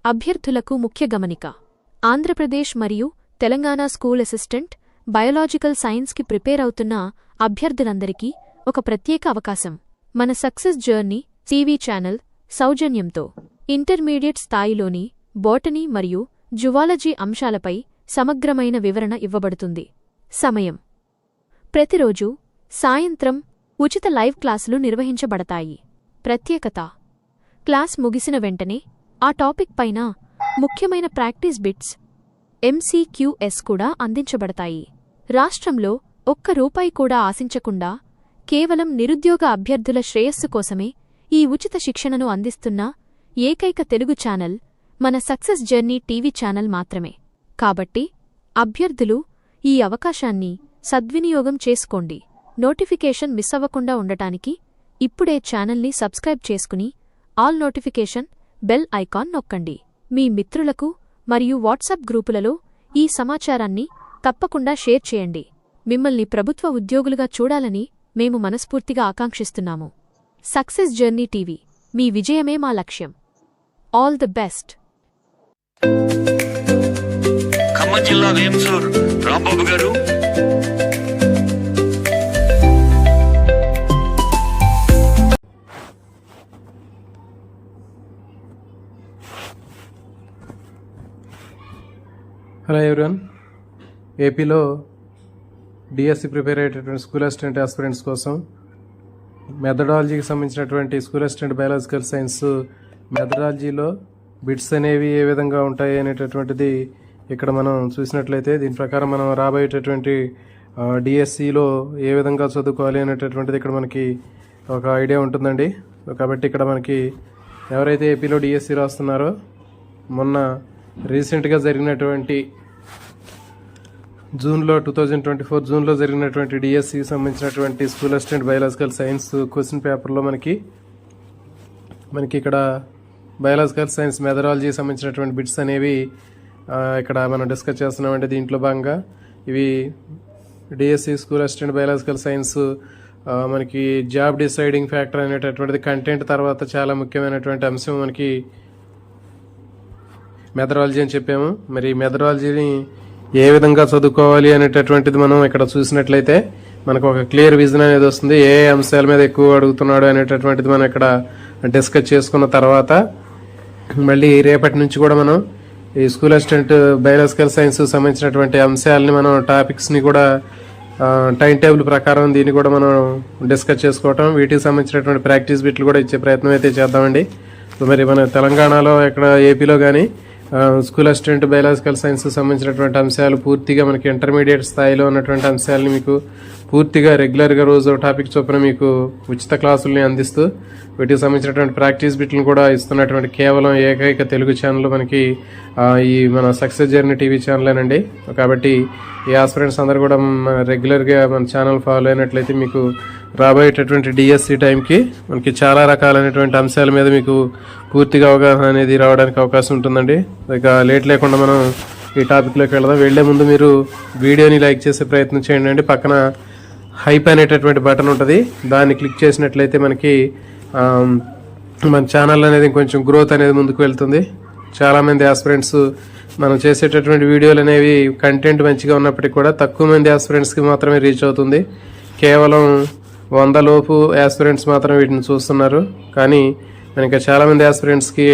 అభ్యర్థులకు ముఖ్య గమనిక. ఆంధ్రప్రదేశ్ మరియు తెలంగాణ స్కూల్ అసిస్టెంట్ బయోలాజికల్ సైన్స్కి ప్రిపేర్ అవుతున్న అభ్యర్థులందరికీ ఒక ప్రత్యేక అవకాశం. మన సక్సెస్ జర్నీ టీవీ ఛానల్ సౌజన్యంతో ఇంటర్మీడియట్ స్థాయిలోని బోటనీ మరియు జువాలజీ అంశాలపై సమగ్రమైన వివరణ ఇవ్వబడుతుంది. సమయం: ప్రతిరోజు సాయంత్రం ఉచిత లైవ్ క్లాసులు నిర్వహించబడతాయి. ప్రత్యేకత: క్లాస్ ముగిసిన వెంటనే ఆ టాపిక్ పైన ముఖ్యమైన ప్రాక్టీస్ బిట్స్ MCQs కూడా అందించబడతాయి. రాష్ట్రంలో ఒక్క రూపాయి కూడా ఆశించకుండా కేవలం నిరుద్యోగ అభ్యర్థుల శ్రేయస్సు కోసమే ఈ ఉచిత శిక్షణను అందిస్తున్న ఏకైక తెలుగు ఛానల్ మన సక్సెస్ జర్నీ టీవీ ఛానల్ మాత్రమే. కాబట్టి అభ్యర్థులు ఈ అవకాశాన్ని సద్వినియోగం చేసుకోండి. నోటిఫికేషన్ మిస్ అవ్వకుండా ఉండటానికి ఇప్పుడే ఛానల్ని సబ్స్క్రైబ్ చేసుకుని ఆల్ నోటిఫికేషన్ బెల్ ఐకాన్ నొక్కండి. మీ మిత్రులకు మరియు వాట్సాప్ గ్రూపులలో ఈ సమాచారాన్ని తప్పకుండా షేర్ చేయండి. మిమ్మల్ని ప్రభుత్వ ఉద్యోగులుగా చూడాలని మేము మనస్ఫూర్తిగా ఆకాంక్షిస్తున్నాము. సక్సెస్ జర్నీ టీవీ, మీ విజయమే మా లక్ష్యం. All the best. ఖమ్మం జిల్లా వేంసూర్ రాంబాబు గారు, హలో ఎవ్రీవన్. ఏపీలో డిఎస్సి ప్రిపేర్ అయ్యేటటువంటి స్కూల్ అసిస్టెంట్ ఆస్పిరెంట్స్ కోసం మెథడాలజీకి సంబంధించినటువంటి స్కూల్ అసిస్టెంట్ బయాలజికల్ సైన్స్ మెథడాలజీలో బిట్స్ అనేవి ఏ విధంగా ఉంటాయి అనేటటువంటిది ఇక్కడ మనం చూసినట్లయితే, దీని ప్రకారం మనం రాబోయేటటువంటి డిఎస్సిలో ఏ విధంగా చదువుకోవాలి అనేటటువంటిది ఇక్కడ మనకి ఒక ఐడియా ఉంటుందండి. కాబట్టి ఇక్కడ మనకి ఎవరైతే ఏపీలో డిఎస్సి రాస్తున్నారో మొన్న రీసెంట్గా జరిగినటువంటి జూన్లో 2024 జూన్లో జరిగినటువంటి డిఎస్సికి సంబంధించినటువంటి school assistant biological science question పేపర్లో మనకి ఇక్కడ బయాలజికల్ సైన్స్ మెథడాలజీకి సంబంధించినటువంటి బిట్స్ అనేవి ఇక్కడ మనం డిస్కస్ చేస్తున్నామంటే, దీంట్లో భాగంగా ఇవి DSC school assistant biological science మనకి జాబ్ డిసైడింగ్ ఫ్యాక్టర్ అనేటటువంటిది కంటెంట్ తర్వాత చాలా ముఖ్యమైనటువంటి అంశం మనకి మెథడాలజీ అని చెప్పాము. మరి మెథడాలజీని ఏ విధంగా చదువుకోవాలి అనేటటువంటిది మనం ఇక్కడ చూసినట్లయితే మనకు ఒక క్లియర్ విజన్ అనేది వస్తుంది. ఏ అంశాల మీద ఎక్కువ అడుగుతున్నాడు అనేటటువంటిది మనం ఇక్కడ డిస్కస్ చేసుకున్న తర్వాత మళ్ళీ రేపటి నుంచి కూడా మనం ఈ స్కూల్ అసిస్టెంట్ బయాలజికల్ సైన్స్ సంబంధించినటువంటి అంశాలని మనం టాపిక్స్ని కూడా టైం టేబుల్ ప్రకారం దీన్ని కూడా మనం డిస్కస్ చేసుకోవటం, వీటికి సంబంధించినటువంటి ప్రాక్టీస్ బిట్లు కూడా ఇచ్చే ప్రయత్నం అయితే చేద్దామండి. సో మరి మన తెలంగాణలో ఇక్కడ ఏపీలో కానీ స్కూల్ అసిస్టెంట్ బయాలజికల్ సైన్స్ సంబంధించినటువంటి అంశాలు పూర్తిగా మనకి ఇంటర్మీడియట్ స్థాయిలో ఉన్నటువంటి అంశాలని మీకు పూర్తిగా రెగ్యులర్గా రోజు టాపిక్ చొప్పున మీకు ఉచిత క్లాసుల్ని అందిస్తూ వీటికి సంబంధించినటువంటి ప్రాక్టీస్ బిట్లను కూడా ఇస్తున్నటువంటి కేవలం ఏకైక తెలుగు ఛానల్ మనకి ఈ మన సక్సెస్ జర్నీ టీవీ ఛానలేనండి. కాబట్టి ఈ ఆస్పిరెంట్స్ అందరూ కూడా రెగ్యులర్గా మన ఛానల్ ఫాలో అయినట్లయితే మీకు రాబోయేటటువంటి డిఎస్సి టైంకి మనకి చాలా రకాలైనటువంటి అంశాల మీద మీకు పూర్తిగా అవగాహన అనేది రావడానికి అవకాశం ఉంటుందండి. ఇక లేట్ లేకుండా మనం ఈ టాపిక్లోకి వెళ్దాం. వెళ్లే ముందు మీరు వీడియోని లైక్ చేసే ప్రయత్నం చేయండి. పక్కన హైప్ అనేటటువంటి బటన్ ఉంటుంది, దాన్ని క్లిక్ చేసినట్లయితే మనకి మన ఛానల్ అనేది కొంచెం గ్రోత్ అనేది ముందుకు వెళ్తుంది. చాలామంది ఆస్పిరెంట్స్ మనం చేసేటటువంటి వీడియోలు అనేవి కంటెంట్ మంచిగా ఉన్నప్పటికీ కూడా తక్కువ మంది ఆస్పిరెంట్స్కి మాత్రమే రీచ్ అవుతుంది. కేవలం 100 లోపు ఆస్పిరెంట్స్ మాత్రం వీటిని చూస్తున్నారు. కానీ మనకి చాలామంది ఆస్పిరెంట్స్కి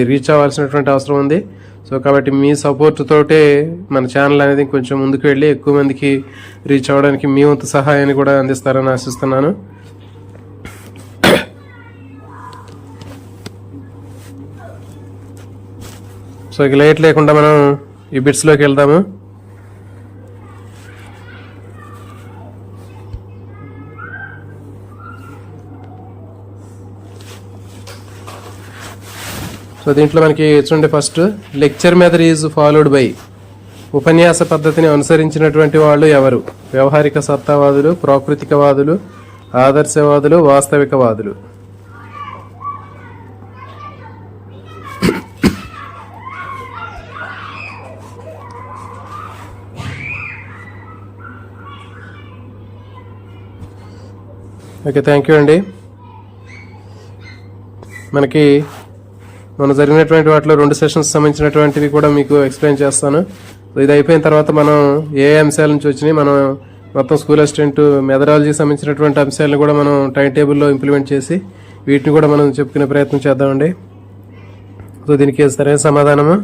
రీచ్ అవ్వాల్సినటువంటి అవసరం ఉంది. సో కాబట్టి మీ సపోర్ట్ తోటే మన ఛానల్ అనేది కొంచెం ముందుకు వెళ్ళి ఎక్కువ మందికి రీచ్ అవ్వడానికి మీ వంతు సహాయాన్ని కూడా అందిస్తారని ఆశిస్తున్నాను. సో ఇక లేట్ లేకుండా మనం ఈ బిట్స్లోకి వెళ్దాము. సో దీంట్లో మనకి చూడండి, first lecture method is followed by. ఉపన్యాస పద్ధతిని అనుసరించినటువంటి వాళ్ళు ఎవరు? వ్యవహారిక సత్తావాదులు, ప్రాకృతికవాదులు, ఆదర్శవాదులు, వాస్తవికవాదులు. ఓకే, థ్యాంక్ యూ అండి. మనకి మనం జరిగినటువంటి వాటిలో 2 సెషన్స్ సంబంధించినటువంటివి కూడా మీకు ఎక్స్ప్లెయిన్ చేస్తాను. ఇది అయిపోయిన తర్వాత మనం ఏ అంశాల నుంచి వచ్చినాయి, మనం మొత్తం స్కూల్ అసిస్టెంట్ మెథడాలజీకి సంబంధించినటువంటి అంశాలను కూడా మనం టైం టేబుల్లో ఇంప్లిమెంట్ చేసి వీటిని కూడా మనం చెప్పుకునే ప్రయత్నం చేద్దామండి. సో దీనికి సరైన సమాధానము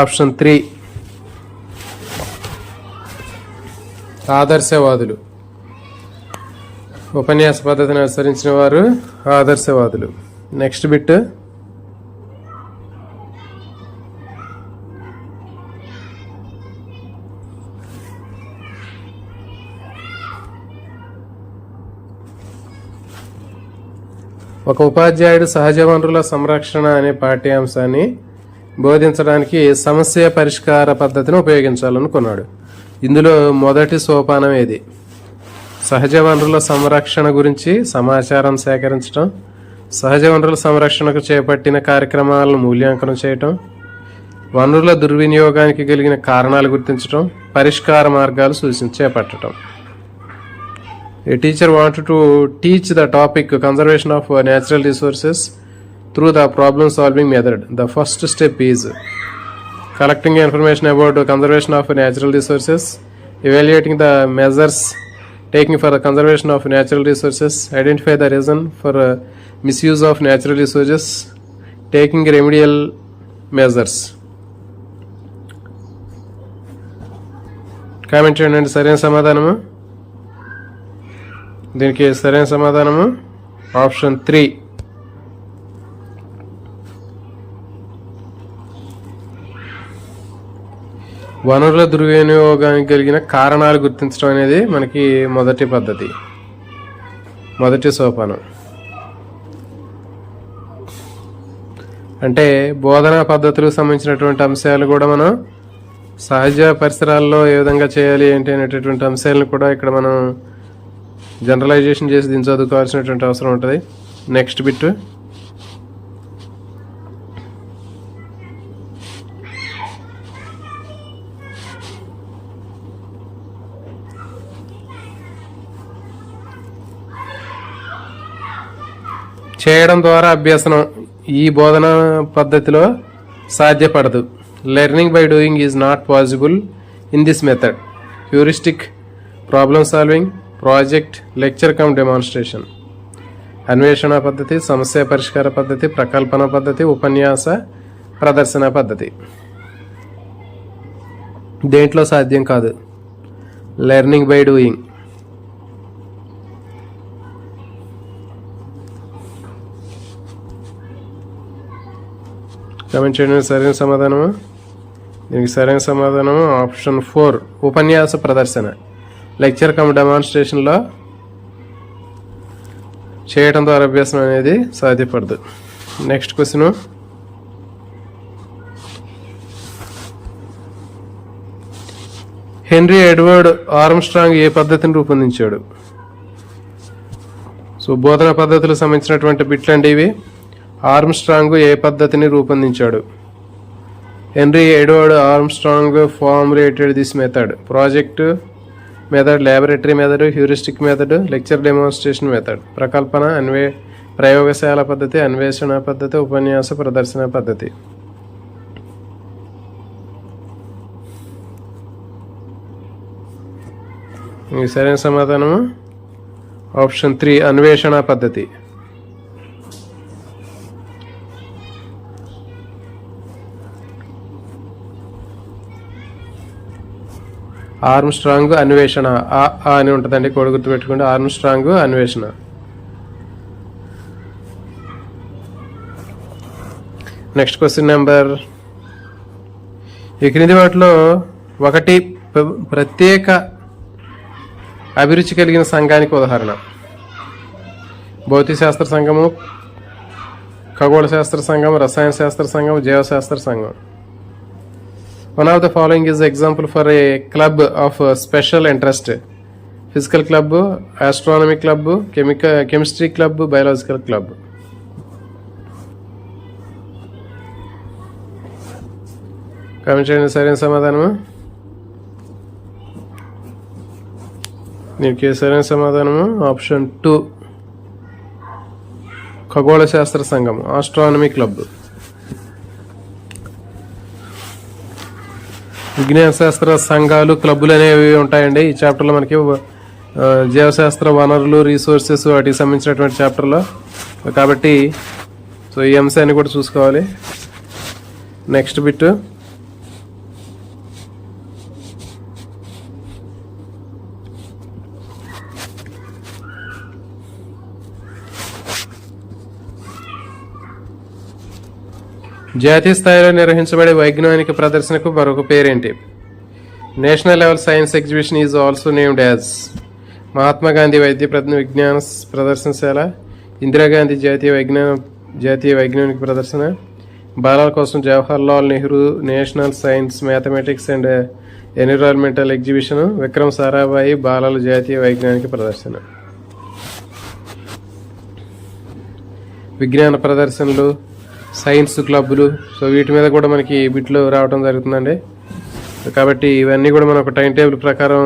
ఆప్షన్ 3 ఆదర్శవాదులు. ఉపన్యాస పద్ధతిని అనుసరించిన వారు ఆదర్శవాదులు. నెక్స్ట్ బిట్, ఒక ఉపాధ్యాయుడు సహజ వనరుల సంరక్షణ అనే పాఠ్యాంశాన్ని బోధించడానికి సమస్య పరిష్కార పద్ధతిని ఉపయోగించాలనుకున్నాడు. ఇందులో మొదటి సోపానం ఏది? సహజ వనరుల సంరక్షణ గురించి సమాచారం సేకరించడం, సహజ వనరుల సంరక్షణకు చేపట్టిన కార్యక్రమాలను మూల్యాంకనం చేయటం, వనరుల దుర్వినియోగానికి కలిగిన కారణాలు గుర్తించడం, పరిష్కార మార్గాలు చేపట్టడం. A teacher wanted to teach the topic conservation of natural resources through the problem solving method. The first step is collecting information about conservation of natural resources, evaluating the measures taken for the conservation of natural resources, identify the reason for misuse of natural resources, taking remedial measures. Comment చేయండి సరైన సమాధానము. దీనికి సరైన సమాధానము option 3 వనరుల దుర్వినియోగానికి కలిగిన కారణాలు గుర్తించడం అనేది మనకి మొదటి పద్ధతి, మొదటి సోపానం. అంటే బోధనా పద్ధతులకు సంబంధించినటువంటి అంశాలు కూడా మనం సహజ పరిసరాల్లో ఏ విధంగా చేయాలి ఏంటి అనేటటువంటి అంశాలను కూడా ఇక్కడ మనం జనరలైజేషన్ చేసి దీన్ని చదువుకోవాల్సినటువంటి అవసరం ఉంటుంది. నెక్స్ట్ బిట్, చేయడం ద్వారా అభ్యసనం ఈ బోధనా పద్ధతిలో సాధ్యపడదు. Learning by doing is not possible in this method. Heuristic, problem solving, project, lecture cum demonstration. అన్వేషణ పద్ధతి, సమస్య పరిష్కార పద్ధతి, ప్రకల్పన పద్ధతి, ఉపన్యాస ప్రదర్శన పద్ధతి. దేంట్లో సాధ్యం కాదు? Learning by doing. కామెంట్ చేయడం సరైన సమాధానము. దీనికి సరైన సమాధానము ఆప్షన్ 4 ఉపన్యాస ప్రదర్శన. లెక్చర్ కమ్ డెమాన్స్ట్రేషన్లో చేయడం ద్వారా అభ్యాసం అనేది సాధ్యపడదు. Next question, Henry Edward Armstrong ఏ పద్ధతిని రూపొందించాడు? సో బోధన పద్ధతులకు సంబంధించినటువంటి బిట్లు అండి ఇవి. ఆర్మ్స్ట్రాంగ్ ఏ పద్ధతిని రూపొందించాడు? Henry Edward Armstrong formulated this method. Project method, laboratory method, heuristic method, lecture demonstration method. ప్రకల్పన, ప్రయోగశాల పద్ధతి, అన్వేషణ పద్ధతి, ఉపన్యాస ప్రదర్శన పద్ధతి. ఈ సరైన సమాధానము ఆప్షన్ 3 అన్వేషణ పద్ధతి. ఆర్మ్స్ట్రాంగ్ అన్వేషణ అని ఉంటుందండి, కోడి గుర్తు పెట్టుకోండి. ఆర్మ్స్ట్రాంగ్ అన్వేషణ. నెక్స్ట్ క్వశ్చన్ నెంబర్, ఈ క్రింది వాటిలో ఒకటి ప్రత్యేక అభిరుచి కలిగిన సంఘానికి ఉదాహరణ. భౌతిక శాస్త్ర సంఘము, ఖగోళ శాస్త్ర సంఘం, రసాయన శాస్త్ర సంఘం, జీవశాస్త్ర సంఘం. One of the following is example for a club of special interest: physical club, astronomy club, chemistry club, biological club. Comment చేయండి సరైన సమాధానము. దీనికి సరైన సమాధానము ఆప్షన్ 2 ఖగోళ శాస్త్ర సంఘం, ఆస్ట్రానమీ క్లబ్. విజ్ఞాన శాస్త్ర సంఘాలు, క్లబ్బులు అనేవి ఉంటాయండి ఈ చాప్టర్లో మనకి. జీవశాస్త్ర వనరులు, రీసోర్సెస్ వాటికి సంబంధించినటువంటి చాప్టర్లో కాబట్టి సో ఈ అంశాన్ని కూడా చూసుకోవాలి. నెక్స్ట్ బిట్, జాతీయ స్థాయిలో నిర్వహించబడే వైజ్ఞానిక ప్రదర్శనకు మరొక పేరేంటి? National level science exhibition is also named as Mahatma Gandhi విజ్ఞాన ప్రదర్శనశాల, ఇందిరాగాంధీ జాతీయ వైజ్ఞానిక ప్రదర్శన, బాలల కోసం Jawaharlal Nehru national science mathematics and environmental exhibition, Vikram Sarabhai బాలల జాతీయ వైజ్ఞానిక ప్రదర్శన. విజ్ఞాన ప్రదర్శనలు, సైన్స్ క్లబ్బులు, సో వీటి మీద కూడా మనకి బిట్లు రావడం జరుగుతుందండి. కాబట్టి ఇవన్నీ కూడా మనం ఒక టైం టేబుల్ ప్రకారం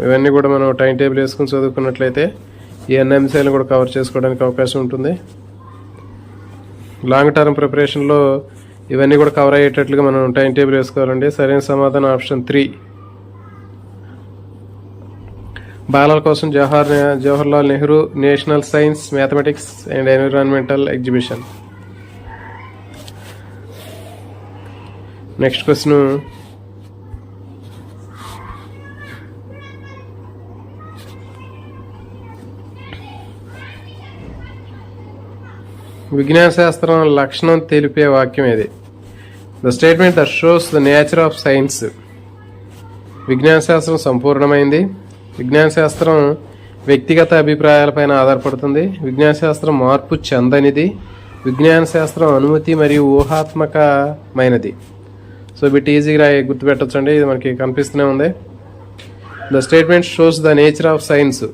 ఇవన్నీ కూడా మనం టైం టేబుల్ వేసుకుని చదువుకున్నట్లయితే ఈ అన్ని అంశాలను కూడా కవర్ చేసుకోవడానికి అవకాశం ఉంటుంది. లాంగ్ టర్మ్ ప్రిపరేషన్లో ఇవన్నీ కూడా కవర్ అయ్యేటట్లుగా మనం టైం టేబుల్ వేసుకోవాలండి. సరైన సమాధానం ఆప్షన్ 3. బాలల కోసం Jawaharlal Nehru national science mathematics and environmental exhibition. Next question, విజ్ఞాన శాస్త్రం లక్షణం తెలిపే వాక్యం ఏది? The statement that shows the nature of science. విజ్ఞాన శాస్త్రం సంపూర్ణమైంది. విజ్ఞాన శాస్త్రం వ్యక్తిగత అభిప్రాయాలపైన ఆధారపడుతుంది. విజ్ఞాన శాస్త్రం మార్పు చెందనిది. విజ్ఞాన శాస్త్రం అనుమతి మరియు ఊహాత్మకమైనది. సో బిట్ ఈజీగా గుర్తుపెట్టొచ్చండి, ఇది మనకి కనిపిస్తూనే ఉంది. The statement shows the nature of science.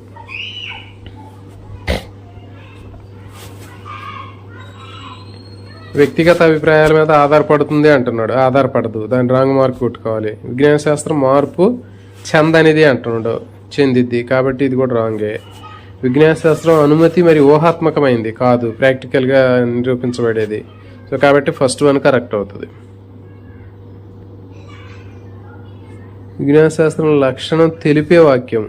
వ్యక్తిగత అభిప్రాయాల మీద ఆధారపడుతుంది అంటున్నాడు, ఆధారపడదు, దాని రాంగ్ మార్క్ కొట్టుకోవాలి. విజ్ఞాన శాస్త్రం మార్పు చెందనిది అంటున్నాడు, చెందిద్ది, కాబట్టి ఇది కూడా రాంగే. విజ్ఞాన శాస్త్రం అనుమతి మరియు ఊహాత్మకమైంది, కాదు, ప్రాక్టికల్గా నిరూపించబడేది. సో కాబట్టి ఫస్ట్ వన్ కరెక్ట్ అవుతుంది. విజ్ఞాన శాస్త్రం లక్షణం తెలిపే వాక్యం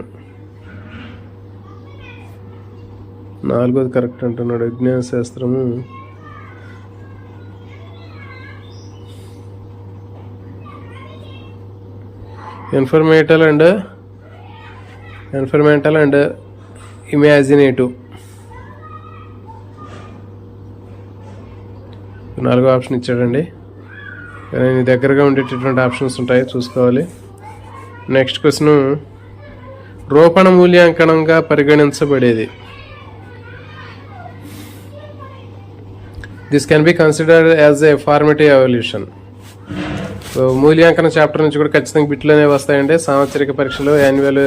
4வது కరెక్ట్ అంటున్నాడు. విజ్ఞాన శాస్త్రము ఎన్విరాన్మెంటల్ అండ్ ఇమాజినేటివ్. 4వ ఆప్షన్ ఇచ్చాడండి, కానీ దగ్గరగా ఉండేటటువంటి ఆప్షన్స్ ఉంటాయి, చూసుకోవాలి. నెక్స్ట్ క్వశ్చన్, రూపణ మూల్యాంకనంగా పరిగణించబడేది. This can be considered as a formative evaluation. So మూల్యాంకన చాప్టర్ నుంచి కూడా ఖచ్చితంగా బిట్లు అనేవి వస్తాయండి. సాంవత్సరిక పరీక్షలు, annual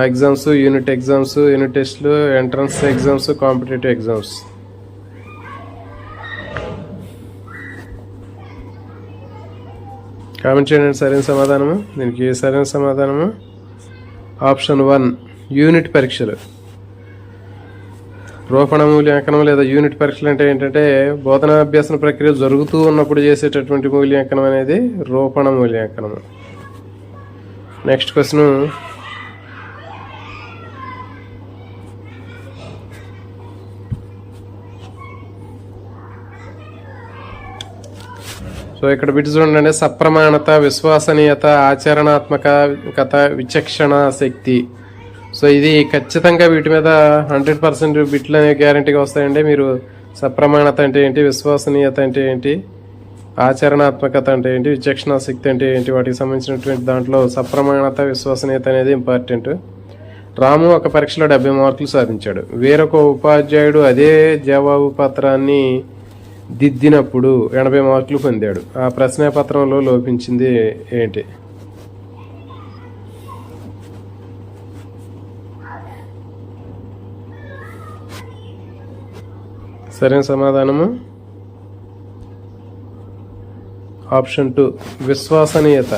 exams, unit exams, unit టెస్ట్లు, entrance exams, competitive exams. Comment చేయండి సరైన సమాధానము. దీనికి సరైన సమాధానము ఆప్షన్ 1, యూనిట్ పరీక్షలు. రూపణ మూల్యాంకనం లేదా యూనిట్ పరీక్షలు అంటే ఏంటంటే బోధనాభ్యాసన ప్రక్రియ జరుగుతూ ఉన్నప్పుడు చేసేటటువంటి మూల్యాంకనం అనేది రూపణ మూల్యాంకనం. నెక్స్ట్ క్వశ్చన్, సో ఇక్కడ బిట్ చూడండి, సప్రమాణత, విశ్వసనీయత, ఆచరణాత్మకత, విచక్షణ శక్తి. సో ఇది ఖచ్చితంగా వీటి మీద 100% బిట్లు అనేవి గ్యారంటీగా వస్తాయండి. మీరు సప్రమాణత అంటే ఏంటి, విశ్వసనీయత అంటే ఏంటి, ఆచరణాత్మకత అంటే ఏంటి, విచక్షణ శక్తి అంటే ఏంటి, వాటికి సంబంధించినటువంటి దాంట్లో సప్రమాణత, విశ్వసనీయత అనేది ఇంపార్టెంట్. రాము ఒక పరీక్షలో 70 మార్కులు సాధించాడు. వేరొక ఉపాధ్యాయుడు అదే జవాబు పత్రాన్ని దిద్దినప్పుడు 80 మార్కులు పొందాడు. ఆ ప్రశ్నాపత్రంలో లోపించింది ఏంటి? సరైన సమాధానము ఆప్షన్ 2, విశ్వసనీయత.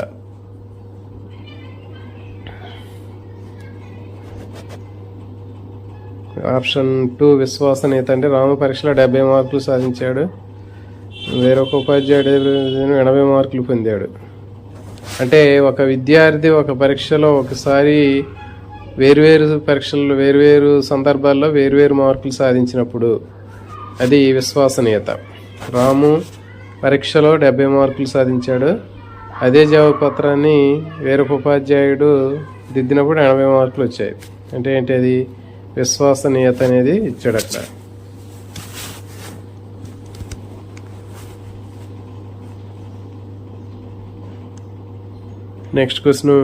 ఆప్షన్ 2 విశ్వసనీయత అంటే రాము పరీక్షలో 70 మార్కులు సాధించాడు, వేరొక ఉపాధ్యాయుడు 80 మార్కులు పొందాడు. అంటే ఒక విద్యార్థి ఒక పరీక్షలో ఒకసారి వేర్వేరు పరీక్షల్లో వేర్వేరు సందర్భాల్లో వేర్వేరు మార్కులు సాధించినప్పుడు అది విశ్వసనీయత. రాము పరీక్షలో 70 మార్కులు సాధించాడు, అదే జవాబు పత్రాన్ని వేరొక ఉపాధ్యాయుడు దిద్దినప్పుడు 80 మార్కులు వచ్చాయి. అంటే ఏంటి, అది విశ్వసనీయత అనేది ఇచ్చాడు అక్కడ. నెక్స్ట్ క్వశ్చన్,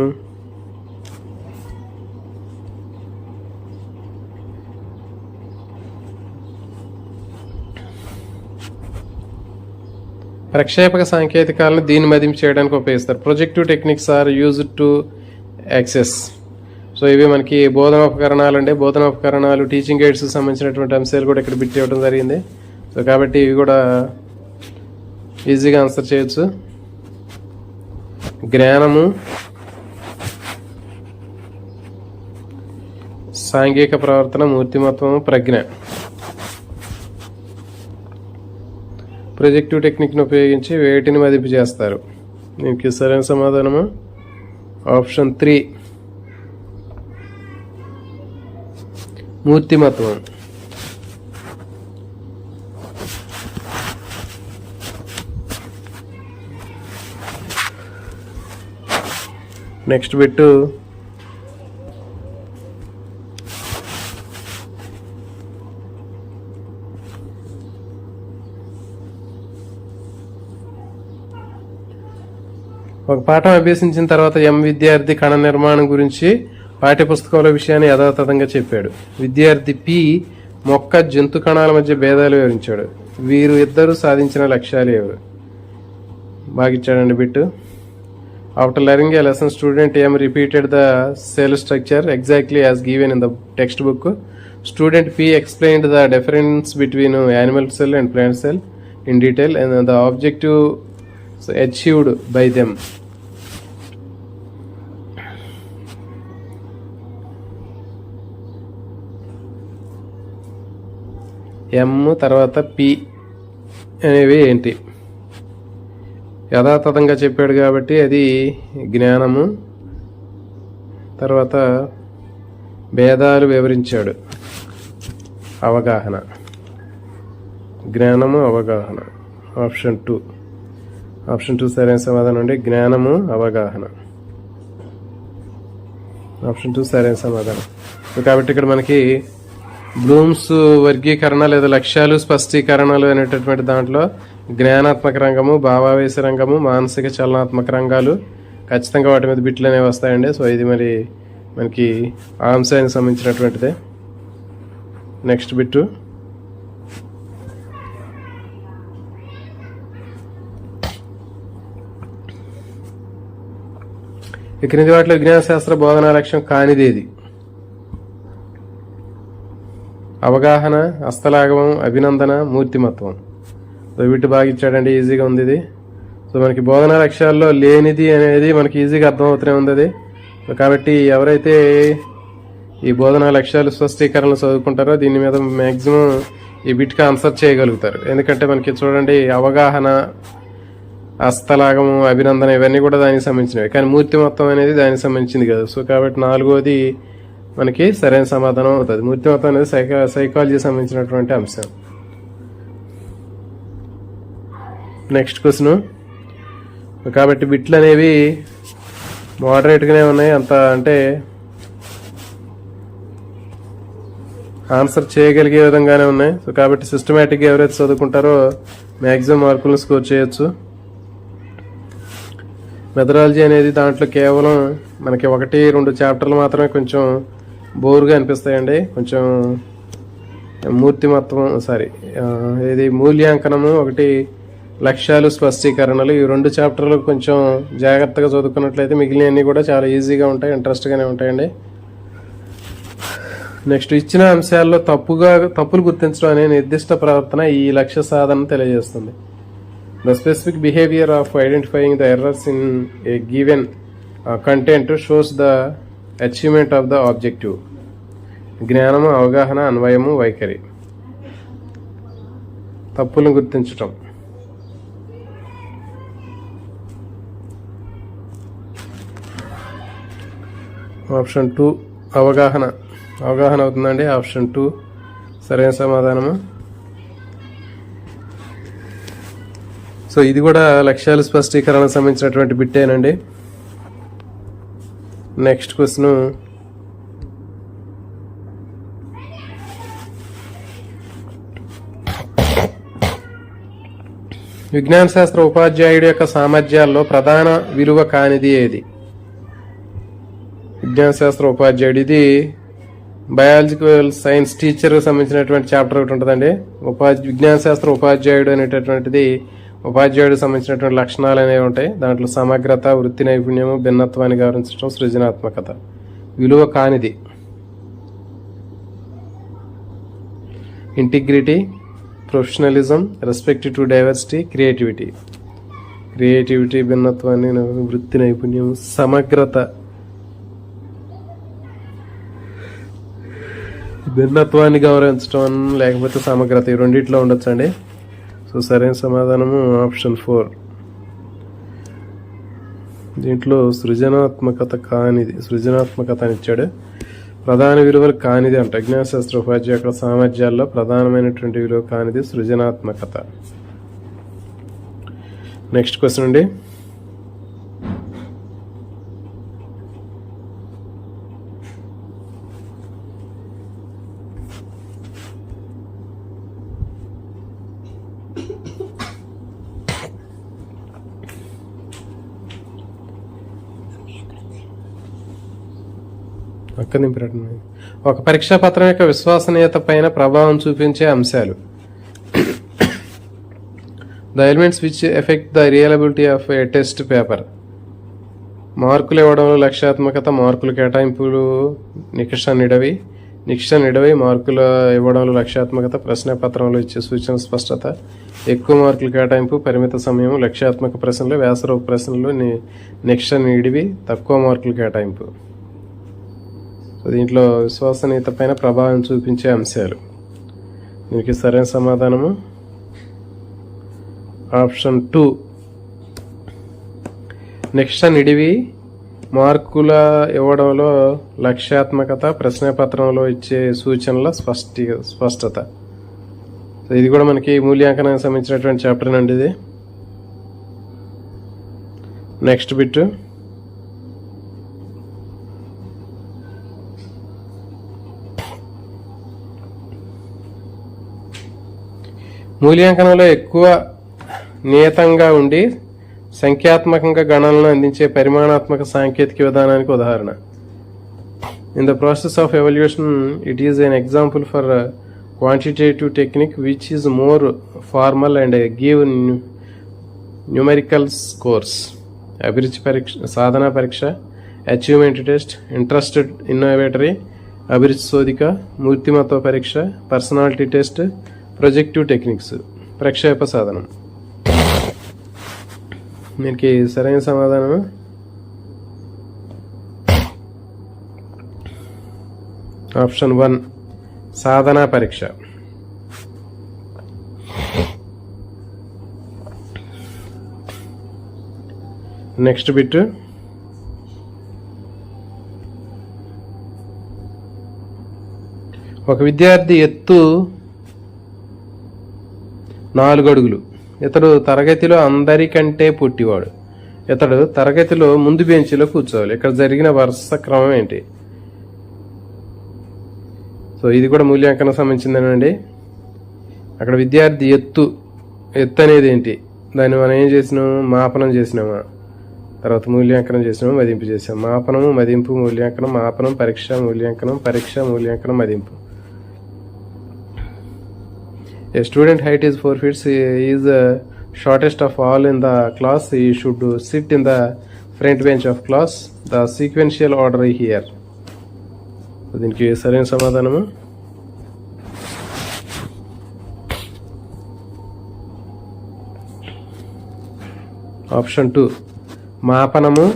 ప్రక్షేపక సాంకేతికాలను దీన్ని మదింపు చేయడానికి ఉపయోగిస్తారు. Projective techniques are used to access. So ఇవి మనకి బోధనోపకరణాలు అంటే బోధనోపకరణాలు టీచింగ్ ఎయిడ్స్కి సంబంధించినటువంటి అంశాలు కూడా ఇక్కడ బిట్ ఇవ్వడం జరిగింది. సో కాబట్టి ఇవి కూడా ఈజీగా ఆన్సర్ చేయొచ్చు. జ్ఞానము, సాంఘిక ప్రవర్తన, మూర్తిమత్వము, ప్రజ్ఞ. ప్రొజెక్టివ్ టెక్నిక్ని ఉపయోగించి వేటిని మదింపు చేస్తారు? దీనికి సరైన సమాధానము ఆప్షన్ 3 మూర్తిమత్వం. నెక్స్ట్ బిట్టు, ఒక పాఠం అభ్యసించిన తర్వాత విద్యార్థి కణ నిర్మాణం గురించి పాఠ్యపుస్తకంలో విషయాన్ని యథాతథంగా చెప్పాడు. విద్యార్థి పి మొక్క జంతు కణాల మధ్య భేదాలు వివరించాడు. వీరు ఇద్దరు సాధించిన లక్ష్యాలు ఎవరు? బాగా ఇచ్చాడండి bit. After learning a lesson student repeated the cell structure exactly as given in the text book. Student P explained the difference between animal cell and plant cell in detail and the objective achieved by them. తర్వాత P అనేవి ఏంటి? యథాతథంగా చెప్పాడు కాబట్టి అది జ్ఞానము. తర్వాత భేదాలు వివరించాడు, అవగాహన. జ్ఞానము, అవగాహన. ఆప్షన్ 2 సరైన సమాధానం అండి. జ్ఞానము, అవగాహన. ఆప్షన్ 2 సరైన సమాధానం. కాబట్టి ఇక్కడ మనకి బ్లూమ్స్ వర్గీకరణ లేదా లక్ష్యాలు స్పష్టీకరణలు అనేటటువంటి దాంట్లో జ్ఞానాత్మక రంగము, భావావేశ రంగము, మానసిక చలనాత్మక రంగాలు ఖచ్చితంగా వాటి మీద బిట్లు అనేవి వస్తాయండి. సో ఇది మరి మనకి ఆ అంశానికి సంబంధించినటువంటిదే. నెక్స్ట్ బిట్టు, ఈ క్రింది వాటిలో విజ్ఞాన శాస్త్ర బోధనా లక్ష్యం కానిదేది? అవగాహన, హస్తలాఘవం, అభినందన, మూర్తిమత్వం. సో వీటి బాగా ఇచ్చాడండి, ఈజీగా ఉంది ఇది. సో మనకి బోధనా లక్ష్యాల్లో లేనిది అనేది మనకి ఈజీగా అర్థమవుతూనే ఉంది అది. కాబట్టి ఎవరైతే ఈ బోధనా లక్ష్యాలు స్పష్టీకరణలు చదువుకుంటారో దీని మీద మ్యాక్సిమం ఈ బిట్కి ఆన్సర్ చేయగలుగుతారు. ఎందుకంటే మనకి చూడండి, అవగాహన, హస్తలాగము, అభినందన ఇవన్నీ కూడా దానికి సంబంధించినవి, కానీ మూర్తిమత్వం అనేది దానికి సంబంధించింది కదా. సో కాబట్టి 4వది మనకి సరైన సమాధానం అవుతుంది. మూర్తిమత్వం అనేది సైకాలజీ సంబంధించినటువంటి అంశం. నెక్స్ట్ క్వశ్చన్, కాబట్టి బిట్లు అనేవి మోడరేట్గానే ఉన్నాయి, అంత అంటే ఆన్సర్ చేయగలిగే విధంగానే ఉన్నాయి. సో కాబట్టి సిస్టమేటిక్గా ఎవరైతే చదువుకుంటారో మ్యాక్సిమం మార్కులను స్కోర్ చేయొచ్చు. మెథడాలజీ అనేది దాంట్లో కేవలం మనకి 1-2 చాప్టర్లు మాత్రమే కొంచెం బోరుగా అనిపిస్తాయండి. కొంచెం మూల్యాంకనము, ఒకటి లక్ష్యాలు స్పష్టీకరణలు, ఈ 2 చాప్టర్లు కొంచెం జాగ్రత్తగా చదువుకున్నట్లయితే మిగిలినవన్నీ కూడా చాలా ఈజీగా ఉంటాయి, ఇంట్రెస్ట్గానే ఉంటాయండి. నెక్స్ట్, ఇచ్చిన అంశాల్లో తప్పులు గుర్తించడం అనే నిర్దిష్ట ప్రవర్తన ఈ లక్ష్య సాధన తెలియజేస్తుంది. The specific behavior of identifying the errors in a given content shows the achievement of the objective. జ్ఞానము, అవగాహన, అన్వయము, వైఖరి. తప్పులను గుర్తించటం. ఆప్షన్ 2 అవగాహన. అవగాహన అవుతుందండి. ఆప్షన్ 2 సరైన సమాధానము. సో ఇది కూడా లక్ష్యాల స్పష్టీకరణకు సంబంధించినటువంటి బిట్టేనండి. నెక్స్ట్ క్వశ్చన్, విజ్ఞాన శాస్త్ర ఉపాధ్యాయుడి యొక్క సామర్థ్యాల్లో ప్రధాన విలువ కానిది ఏది? విజ్ఞాన శాస్త్ర ఉపాధ్యాయుడు, ఇది బయాలజికల్ సైన్స్ టీచర్ సంబంధించినటువంటి చాప్టర్ ఒకటి ఉంటుందండి. విజ్ఞాన శాస్త్ర ఉపాధ్యాయుడు అనేటటువంటిది ఉపాధ్యాయుడికి సంబంధించినటువంటి లక్షణాలు అనేవి ఉంటాయి. దాంట్లో సమగ్రత, వృత్తి నైపుణ్యము, భిన్నత్వాన్ని గౌరవించడం, సృజనాత్మకత. విలువ కానిది integrity, professionalism, respect to diversity, creativity. Creativity, భిన్నత్వాన్ని, వృత్తి నైపుణ్యం, సమగ్రత. భిన్నత్వాన్ని గౌరవించడం లేకపోతే సమగ్రత, ఈ రెండిట్లో ఉండొచ్చండి. సో సరైన సమాధానము ఆప్షన్ 4. దీంట్లో సృజనాత్మకత కానిది, సృజనాత్మకత అని ఇచ్చాడు. ప్రధాన విలువలు కానిది అంట. విజ్ఞాన శాస్త్ర ఉపాధ్యాయ యొక్క సామర్థ్యాల్లో ప్రధానమైనటువంటి విలువ కానిది సృజనాత్మకత. నెక్స్ట్ క్వశ్చన్ అండి, ఒక పరీక్షా పత్రం యొక్క విశ్వసనీయత పైన ప్రభావం చూపించే అంశాలు. The elements which effect the reliability of A test paper. మార్కులు ఇవ్వడంలో లక్ష్యాత్మకత, మార్కులు కేటాయింపులు నిక్ష నిడవి, మార్కులు ఇవ్వడంలో లక్ష్యాత్మకత, ప్రశ్న పత్రంలో ఇచ్చే సూచన స్పష్టత, ఎక్కువ మార్కులు కేటాయింపు, పరిమిత సమయం, లక్ష్యాత్మక ప్రశ్నలు, వ్యాసరూప ప్రశ్నలు, నిక్ష నిడివి, తక్కువ మార్కులు కేటాయింపు. దీంట్లో విశ్వసనీయత పైన ప్రభావం చూపించే అంశాలు. దీనికి సరైన సమాధానము ఆప్షన్ 2 నిక్ష నిడివి, మార్కుల ఇవ్వడంలో లక్ష్యాత్మకత, ప్రశ్నపత్రంలో ఇచ్చే సూచనల స్పష్టత. ఇది కూడా మనకి మూల్యాంకనానికి సంబంధించినటువంటి చాప్టర్ అండి ఇది. నెక్స్ట్ బిట్, మూల్యాంకనంలో ఎక్కువ నియతంగా ఉండి సంఖ్యాత్మకంగా గణనలను అందించే పరిమాణాత్మక సాంకేతిక విధానానికి ఉదాహరణ. In the process of evolution it is an example for quantitative technique which is more formal and give numerical scores. అభిరుచి పరీక్ష, సాధన పరీక్ష, అచీవ్మెంట్ టెస్ట్, ఇంట్రెస్టెడ్ ఇన్నోవేటరీ, అభిరుచి శోధిక, మూర్తిమత్వ పరీక్ష, పర్సనాలిటీ టెస్ట్, ప్రొజెక్టివ్ టెక్నిక్స్. ప్రక్షేప సాధనం. దీనికి సరైన సమాధానం ఆప్షన్ 1 సాధనా పరీక్ష. నెక్స్ట్ బిట్, ఒక విద్యార్థి ఎత్తు 4 అడుగులు. ఇతడు తరగతిలో అందరికంటే పుట్టివాడు. ఇతడు తరగతిలో ముందు బెంచ్లో కూర్చోవాలి. ఇక్కడ జరిగిన వరుస క్రమం ఏంటి? సో ఇది కూడా మూల్యాంకనం సంబంధించిందేనండి. అక్కడ విద్యార్థి ఎత్తు అనేది ఏంటి? దాన్ని మనం ఏం చేసినాము? మాపనం చేసినామా, తర్వాత మూల్యాంకనం చేసినాము, మదింపు చేసాము. మాపనము, మదింపు, మూల్యాంకనం. మాపనం, పరీక్ష, మూల్యాంకనం, పరీక్ష, మూల్యాంకనం, మదింపు. A student height is 4 feet. He is the shortest of all in the class. He should sit in the front bench of class. The sequential order here. దీనికి సరైన సమాధానము ఆప్షన్ 2 మాపనము,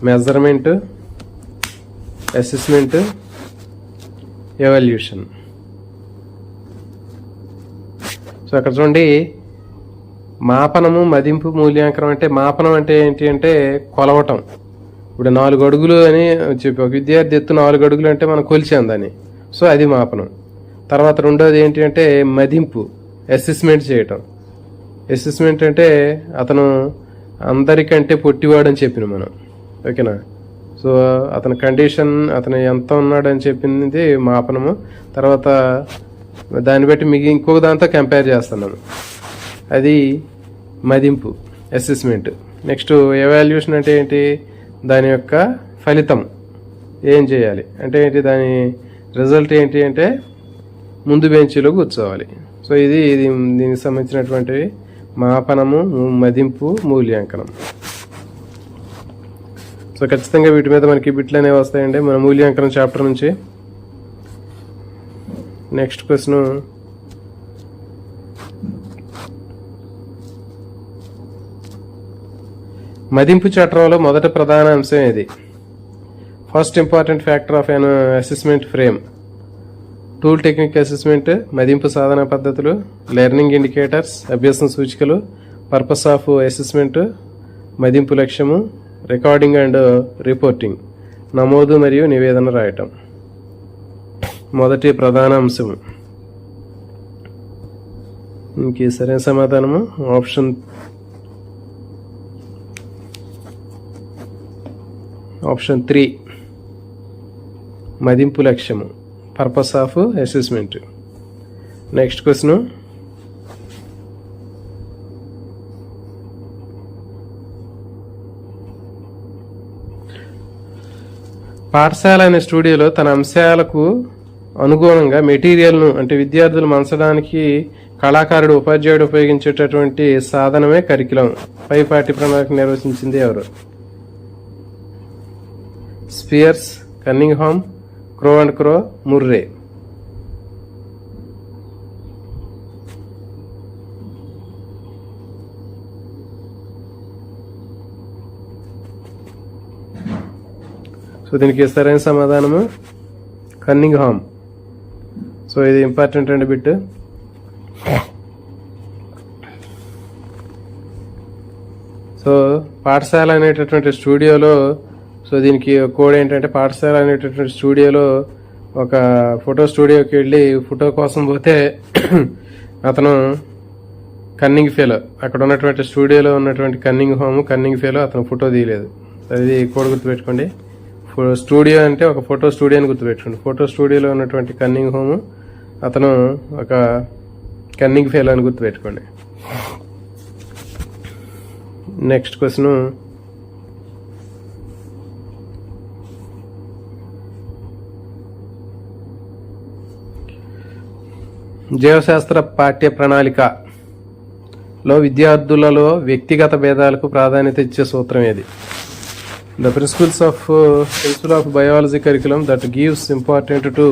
మెజర్మెంట్, అసెస్మెంట్, ఎవల్యూషన్. సో అక్కడ చూడండి, మాపనము, మదింపు, మూల్యాంకనం. అంటే మాపనం అంటే ఏంటి అంటే కొలవటం. ఇప్పుడు 4 అడుగులు అని చెప్పి ఒక విద్యార్థి ఎత్తు 4 అడుగులు అంటే మనం కొలిచాం దాన్ని. సో అది మాపనం. తర్వాత రెండోది ఏంటి అంటే మదింపు, అసెస్మెంట్ చేయటం. అసెస్మెంట్ అంటే అతను అందరికంటే పొట్టివాడని చెప్పిన మనం, ఓకేనా. సో అతని కండిషన్, అతను ఎంత ఉన్నాడని చెప్పింది మాపనము. తర్వాత దాన్ని బట్టి మీకు ఇంకొక దాంతో కంపేర్ చేస్తున్నాము, అది మదింపు, అసెస్మెంట్. నెక్స్ట్ ఎవాల్యుయేషన్ అంటే ఏంటి, దాని యొక్క ఫలితం ఏం చేయాలి అంటే ఏంటి, దాని రిజల్ట్ ఏంటి అంటే ముందు బెంచీలో కూర్చోవాలి. సో ఇది దీనికి సంబంధించినటువంటివి మాపనము, మదింపు, మూల్యాంకనం. సో ఖచ్చితంగా వీటి మీద మనకి బిట్లు అనేవి వస్తాయండి మన మూల్యాంకనం చాప్టర్ నుంచి. నెక్స్ట్ క్వశ్చన్, మదింపు చట్రంలో మొదటి ప్రధాన అంశం ఇది. First important factor of an assessment frame, tool technique assessment, మదింపు సాధన పద్ధతులు, లెర్నింగ్ ఇండికేటర్స్, అభ్యాసం సూచికలు, పర్పస్ ఆఫ్ అసెస్మెంట్, మదింపు లక్ష్యము, రికార్డింగ్ అండ్ రిపోర్టింగ్, నమోదు మరియు నివేదన రాయటం. మొదటి ప్రధాన అంశము. ఇంక సరైన సమాధానము ఆప్షన్ 3, మదింపు లక్ష్యము, purpose of assessment. Next question, పాఠశాల అనే స్టూడియోలో తన అంశాలకు అనుగుణంగా మెటీరియల్ను అంటే విద్యార్థులు మంచడానికి కళాకారుడు, ఉపాధ్యాయుడు ఉపయోగించేటటువంటి సాధనమే కరికులం. పై పాఠ్య ప్రణాళిక నిర్వచించింది ఎవరు? Spears, Cunningham, Crow and Crow, Murray. So దీనికి సరైన సమాధానము కన్నింగ్హామ్. సో ఇది ఇంపార్టెంట్ అండి బిట్. సో పాఠశాల అనేటటువంటి స్టూడియోలో, సో దీనికి కోడ్ ఏంటంటే, పాఠశాల అనేటటువంటి స్టూడియోలో ఒక ఫోటో స్టూడియోకి వెళ్ళి ఫోటో కోసం పోతే అతను కన్నింగ్ ఫెలో, అక్కడ ఉన్నటువంటి స్టూడియోలో ఉన్నటువంటి కన్నింగ్ హోమ్, కన్నింగ్ ఫెలో అతను ఫోటో తీయలేదు. అది కోడ్ గుర్తుపెట్టుకోండి. స్టూడియో అంటే ఒక ఫోటో స్టూడియో అని గుర్తుపెట్టుకోండి. ఫోటో స్టూడియోలో ఉన్నటువంటి కన్నింగ్ హోమ్ అతను ఒక కన్నింగ్ ఫెలో అని గుర్తుపెట్టుకోండి. నెక్స్ట్ క్వశ్చన్, జీవశాస్త్ర పాఠ్య ప్రణాళికలో విద్యార్థులలో వ్యక్తిగత భేదాలకు ప్రాధాన్యత ఇచ్చే సూత్రం ఏది? The principle of biology curriculum that gives importance to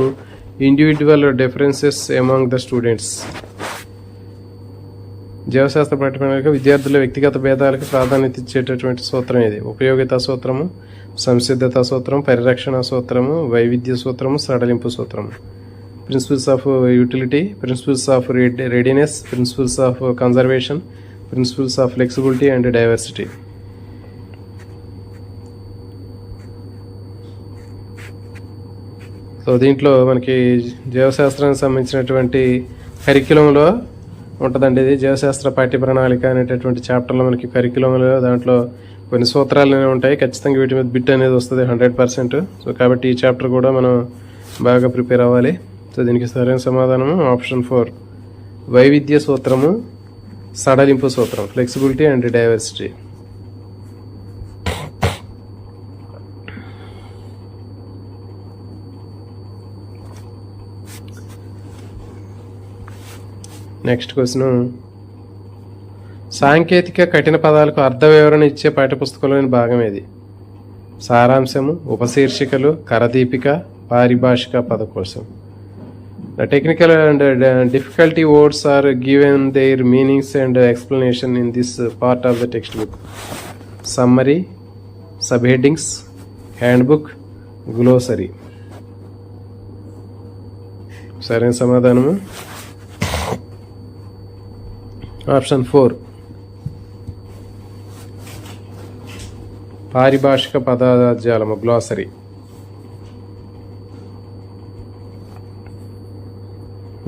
individual differences among the students. జీవశాస్త్ర పాఠ్య ప్రణాళిక విద్యార్థుల వ్యక్తిగత భేదాలకు ప్రాధాన్యత ఇచ్చేటటువంటి సూత్రం ఇది. ఉపయోగిత సూత్రము, సంసిద్ధత సూత్రం, పరిరక్షణ సూత్రము, వైవిధ్య సూత్రము, సడలింపు సూత్రము. Principles of utility, principles of readiness, principles of conservation, principles of flexibility and diversity. So దీంట్లో మనకి జీవశాస్త్రానికి సంబంధించినటువంటి కరిక్యులంలో ఉంటుందండి. ఇది జీవశాస్త్ర పాఠ్య ప్రణాళిక అనేటటువంటి చాప్టర్లో మనకి కరిక్యులంలో దాంట్లో కొన్ని సూత్రాలు అనేవి ఉంటాయి. ఖచ్చితంగా వీటి మీద బిట్ అనేది వస్తుంది 100%. సో కాబట్టి ఈ చాప్టర్ కూడా మనం బాగా ప్రిపేర్ అవ్వాలి. సో దీనికి సరైన సమాధానము ఆప్షన్ 4, వైవిధ్య సూత్రము, సడలింపు సూత్రం, flexibility and diversity. Next question, సాంకేతిక కఠిన పదాలకు అర్థ వివరణ ఇచ్చే పాఠ్యపుస్తకంలోని భాగం ఏది? సారాంశము, ఉపశీర్షికలు, కరదీపిక, పారిభాషిక పదకోశం. The technical and difficulty words are given their meanings and explanation in this part of the textbook. Summary, subheadings, handbook, glossary. సరైన సమాధానము ఆప్షన్ 4, పారిభాషిక పదజాలము, గ్లాసరీ.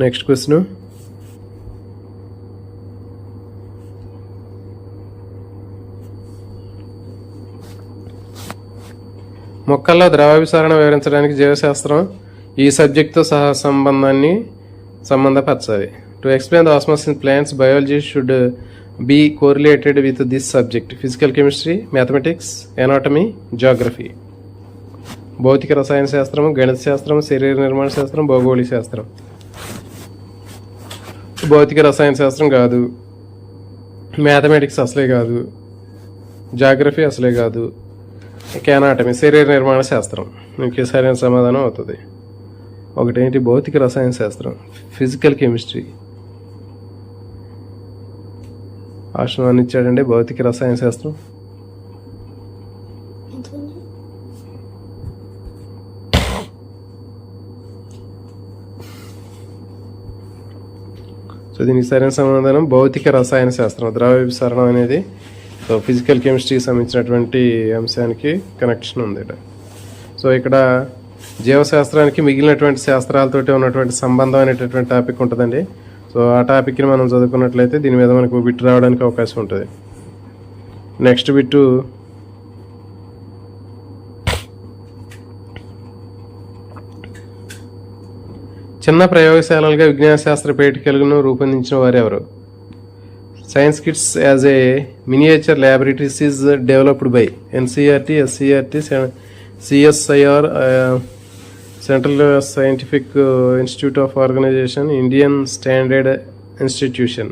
నెక్స్ట్ క్వశ్చన్, మొక్కల్లో ద్రవాభిసరణ వివరించడానికి జీవశాస్త్రం ఈ సబ్జెక్టుతో సహా సంబంధపరచాలి. To explain the osmosis in plants, biology should be correlated with this subject. Physical chemistry, mathematics, anatomy, geography. భౌతిక రసాయన శాస్త్రం, గణిత శాస్త్రం, శరీర నిర్మాణ శాస్త్రం, భౌగోళిక శాస్త్రం. భౌతిక రసాయన శాస్త్రం కాదు, మ్యాథమెటిక్స్ అసలే కాదు, జాగ్రఫీ అసలే కాదు, ఎనాటమీ శరీర నిర్మాణ శాస్త్రం. మీకు సరైన సమాధానం అవుతుంది. ఒకటేంటి భౌతిక రసాయన శాస్త్రం, ఫిజికల్ కెమిస్ట్రీ. ఆప్షన్ 1 ఇచ్చాడండి, భౌతిక రసాయన శాస్త్రం. సో దీనికి సరైన సమాధానం భౌతిక రసాయన శాస్త్రం. ద్రవ విసరణం అనేది సో ఫిజికల్ కెమిస్ట్రీకి సంబంధించినటువంటి అంశానికి కనెక్షన్ ఉంది. సో ఇక్కడ జీవశాస్త్రానికి మిగిలినటువంటి శాస్త్రాలతోటి ఉన్నటువంటి సంబంధం అనేటటువంటి టాపిక్ ఉంటుందండి. సో ఆ టాపిక్ని మనం చదువుకున్నట్లయితే దీని మీద మనకు బిట్ రావడానికి అవకాశం ఉంటుంది. నెక్స్ట్ బిట్టు, చిన్న ప్రయోగశాలలుగా విజ్ఞాన శాస్త్ర పేటికలను రూపొందించిన వారు ఎవరు? Science kits as a miniature laboratories is developed by NCERT, SCERT, CSIR, central scientific institute of organization, Indian standard institution.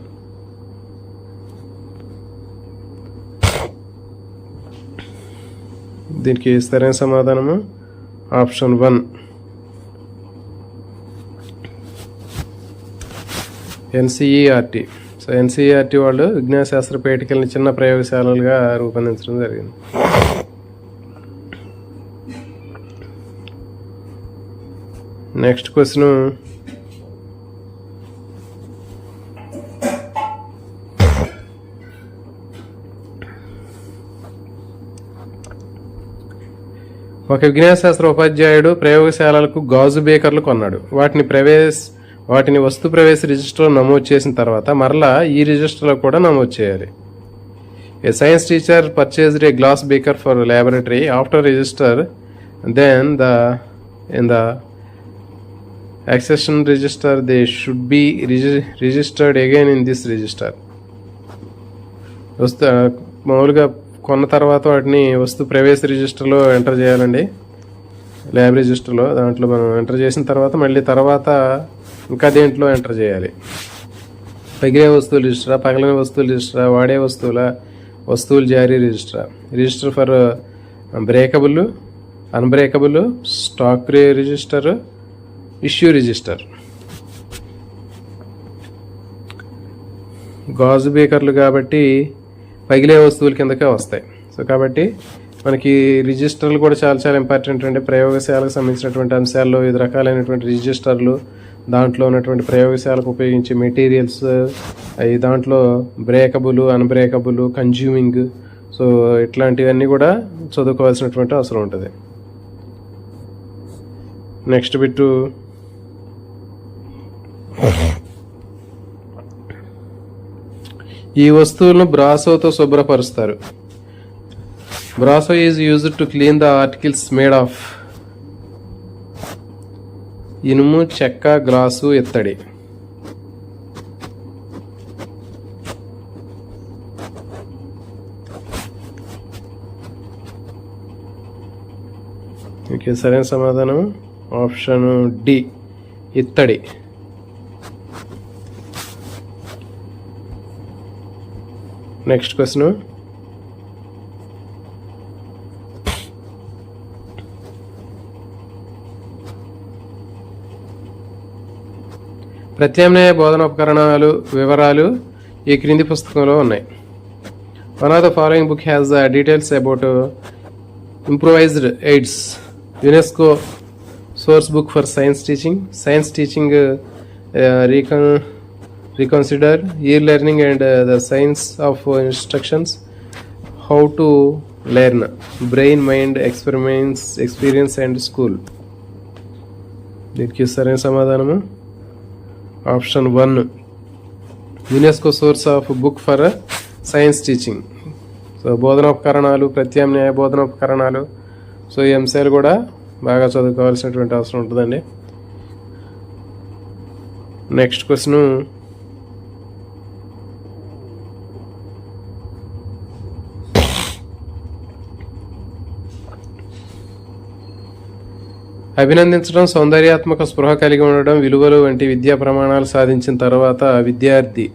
దీనికి సరైన సమాధానము ఆప్షన్ 1, ఎన్సీఈఆర్టీ. సో ఎన్సీఈఆర్టీ వాళ్ళు విజ్ఞాన శాస్త్ర పేటికల్ని చిన్న ప్రయోగశాలలుగా రూపొందించడం జరిగింది. నెక్స్ట్ క్వశ్చన్, ఒక విజ్ఞాన శాస్త్ర ఉపాధ్యాయుడు ప్రయోగశాలలకు గాజు బేకర్లు కొన్నాడు. వాటిని వస్తు ప్రవేశ రిజిస్టర్లో నమోదు చేసిన తర్వాత మరలా ఈ రిజిస్టర్లో కూడా నమోదు చేయాలి. A science teacher purchased a glass beaker for laboratory after register, then in the accession register they should be registered again in this register. మామూలుగా కొన్న తర్వాత వాటిని వస్తు ప్రవేశ రిజిస్టర్లో ఎంటర్ చేయాలండి, ల్యాబ్ రిజిస్టర్లో. దాంట్లో మనం ఎంటర్ చేసిన తర్వాత మళ్ళీ తర్వాత ఇంకా దేంట్లో ఎంటర్ చేయాలి. పగిలే వస్తువుల రిజిస్టరా, పగలని వస్తువుల రిజిస్టరా, వాడే వస్తువులు జారీ register for breakable, unbreakable, stock register, issue register. గాజు బేకర్లు కాబట్టి పగిలే వస్తువుల కిందకే వస్తాయి. సో కాబట్టి మనకి రిజిస్టర్లు కూడా చాలా చాలా ఇంపార్టెంట్ అండి. ప్రయోగశాలకు సంబంధించినటువంటి అంశాల్లో వివిధ రకాలైనటువంటి రిజిస్టర్లు, దాంట్లో ఉన్నటువంటి ప్రయోగశాలకు ఉపయోగించే మెటీరియల్స్, అవి దాంట్లో బ్రేకబుల్, అన్బ్రేకబుల్, కన్జ్యూమింగ్, సో ఇట్లాంటివన్నీ కూడా చదువుకోవాల్సినటువంటి అవసరం ఉంటుంది. నెక్స్ట్ బిట్టు, ఈ వస్తువులను బ్రాసోతో శుభ్రపరుస్తారు. Brasso is used to clean the articles made of ఇనుము, చెక్క, గ్లాసు, ఇత్తడి. ఓకే, సరైన సమాధానం ఆప్షన్ డి, ఇత్తడి. నెక్స్ట్ క్వశ్చన్, ప్రత్యామ్నాయ బోధనోపకరణాలు వివరాలు ఈ క్రింది పుస్తకంలో ఉన్నాయి. One of the following book has the details about improvised aids, UNESCO source book for science teaching reconsider e-learning and the science of instructions, how to learn, brain mind experiments experience and school. దీనికి సరైన సమాధానము option 1, UNESCO source of book for science teaching. So బోధనోపకరణాలు, ప్రత్యామ్నాయ బోధనోపకరణాలు, so ఈ అంశాలు కూడా బాగా చదువుకోవాల్సినటువంటి అవసరం ఉంటుందండి. నెక్స్ట్ క్వశ్చన్, అభినందించడం, సౌందర్యాత్మక స్పృహ కలిగి ఉండడం, విలువలు వంటి విద్యా ప్రమాణాలు సాధించిన తర్వాత విద్యార్థి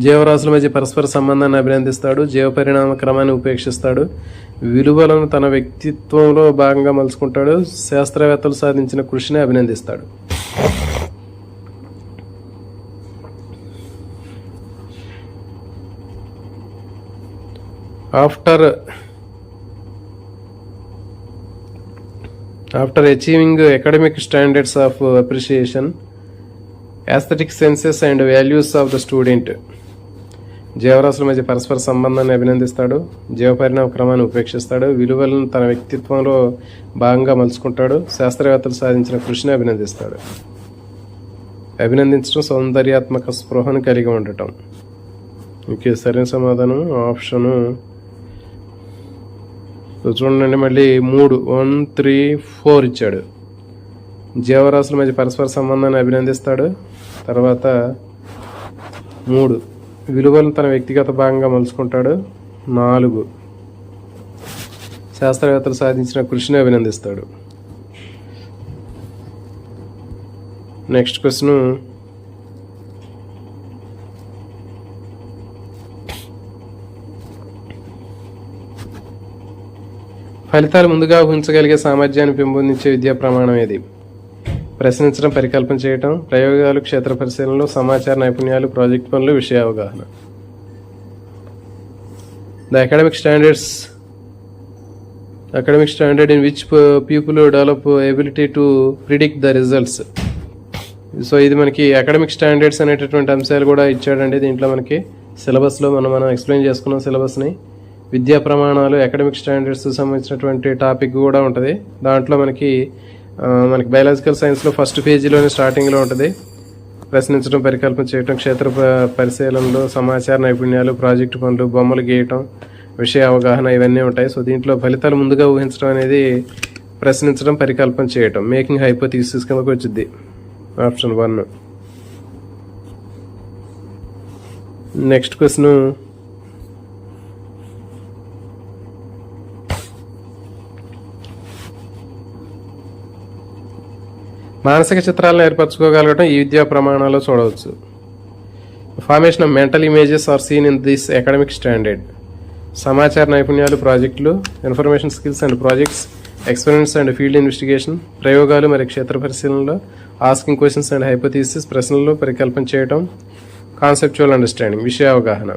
జీవరాశుల మధ్య పరస్పర సంబంధాన్ని అభినందిస్తాడు, జీవ పరిణామ క్రమాన్ని ఉపేక్షిస్తాడు, విలువలను తన వ్యక్తిత్వంలో భాగంగా మలుచుకుంటాడు, శాస్త్రవేత్తలు సాధించిన కృషిని అభినందిస్తాడు. After achieving academic standards of appreciation, aesthetic senses and values of the student, జీవరాశుల మధ్య పరస్పర సంబంధాన్ని అభినందిస్తాడు, జీవ పరిణామ క్రమాన్ని ఉపేక్షిస్తాడు, విలువలను తన వ్యక్తిత్వంలో భాగంగా మలుచుకుంటాడు, శాస్త్రవేత్తలు సాధించిన కృషిని అభినందిస్తాడు. అభినందించడం, సౌందర్యాత్మక స్పృహను కలిగి ఉండటం. ఓకే, సరైన సమాధానం ఆప్షను చూడండి, మళ్ళీ 3, 1, 3, 4 ఇచ్చాడు. జీవరాశుల మధ్య పరస్పర సంబంధాన్ని అభినందిస్తాడు, తర్వాత 3 విలువలను తన వ్యక్తిగత భాగంగా మలుచుకుంటాడు, 4 శాస్త్రవేత్తలు సాధించిన కృషిని అభినందిస్తాడు. నెక్స్ట్ క్వశ్చన్, ఫలితాలు ముందుగా ఊహించగలిగే సామర్థ్యాన్ని పెంపొందించే విద్యా ప్రమాణం ఏది? ప్రశ్నించడం, పరికల్పన చేయటం, ప్రయోగాలు, క్షేత్ర పరిశీలనలు, సమాచార నైపుణ్యాలు, ప్రాజెక్ట్ పనులు, విషయ అవగాహన. The academic standard in which people develop ability to predict the results. So ఇది మనకి అకాడమిక్ స్టాండర్డ్స్ అనేటటువంటి అంశాలు కూడా ఇచ్చాడండి. దీంట్లో మనకి సిలబస్లో మనం ఎక్స్ప్లెయిన్ చేసుకున్నాం సిలబస్ని. విద్యా ప్రమాణాలు, అకాడమిక్ స్టాండర్డ్స్ సంబంధించినటువంటి టాపిక్ కూడా ఉంటుంది. దాంట్లో మనకి బయాలజికల్ సైన్స్లో ఫస్ట్ పేజీలోనే స్టార్టింగ్లో ఉంటుంది. ప్రశ్నించడం, పరికల్పన చేయటం, క్షేత్ర పరిశీలనలు, సమాచార నైపుణ్యాలు, ప్రాజెక్టు పనులు, బొమ్మలు గీయటం, విషయ అవగాహన, ఇవన్నీ ఉంటాయి. సో దీంట్లో ఫలితాలు ముందుగా ఊహించడం అనేది ప్రశ్నించడం, పరికల్పన చేయటం, మేకింగ్ హైపోథీసిస్ కిందకు వచ్చింది. ఆప్షన్ 1. నెక్స్ట్ క్వశ్చన్, మానసిక చిత్రాలను ఏర్పరచుకోగలగడం ఈ విద్యా ప్రమాణాల్లో చూడవచ్చు. Formation of mental images are seen in this academic standard. సమాచార నైపుణ్యాలు, ప్రాజెక్టులు, information skills and projects, experiments and field investigation, ప్రయోగాలు మరియు క్షేత్ర పరిశీలనలో, ఆస్కింగ్ క్వశ్చన్స్ అండ్ హైపోథీసిస్, ప్రశ్నల్లో పరికల్పన చేయటం, కాన్సెప్చువల్ అండర్స్టాండింగ్, విషయ అవగాహన.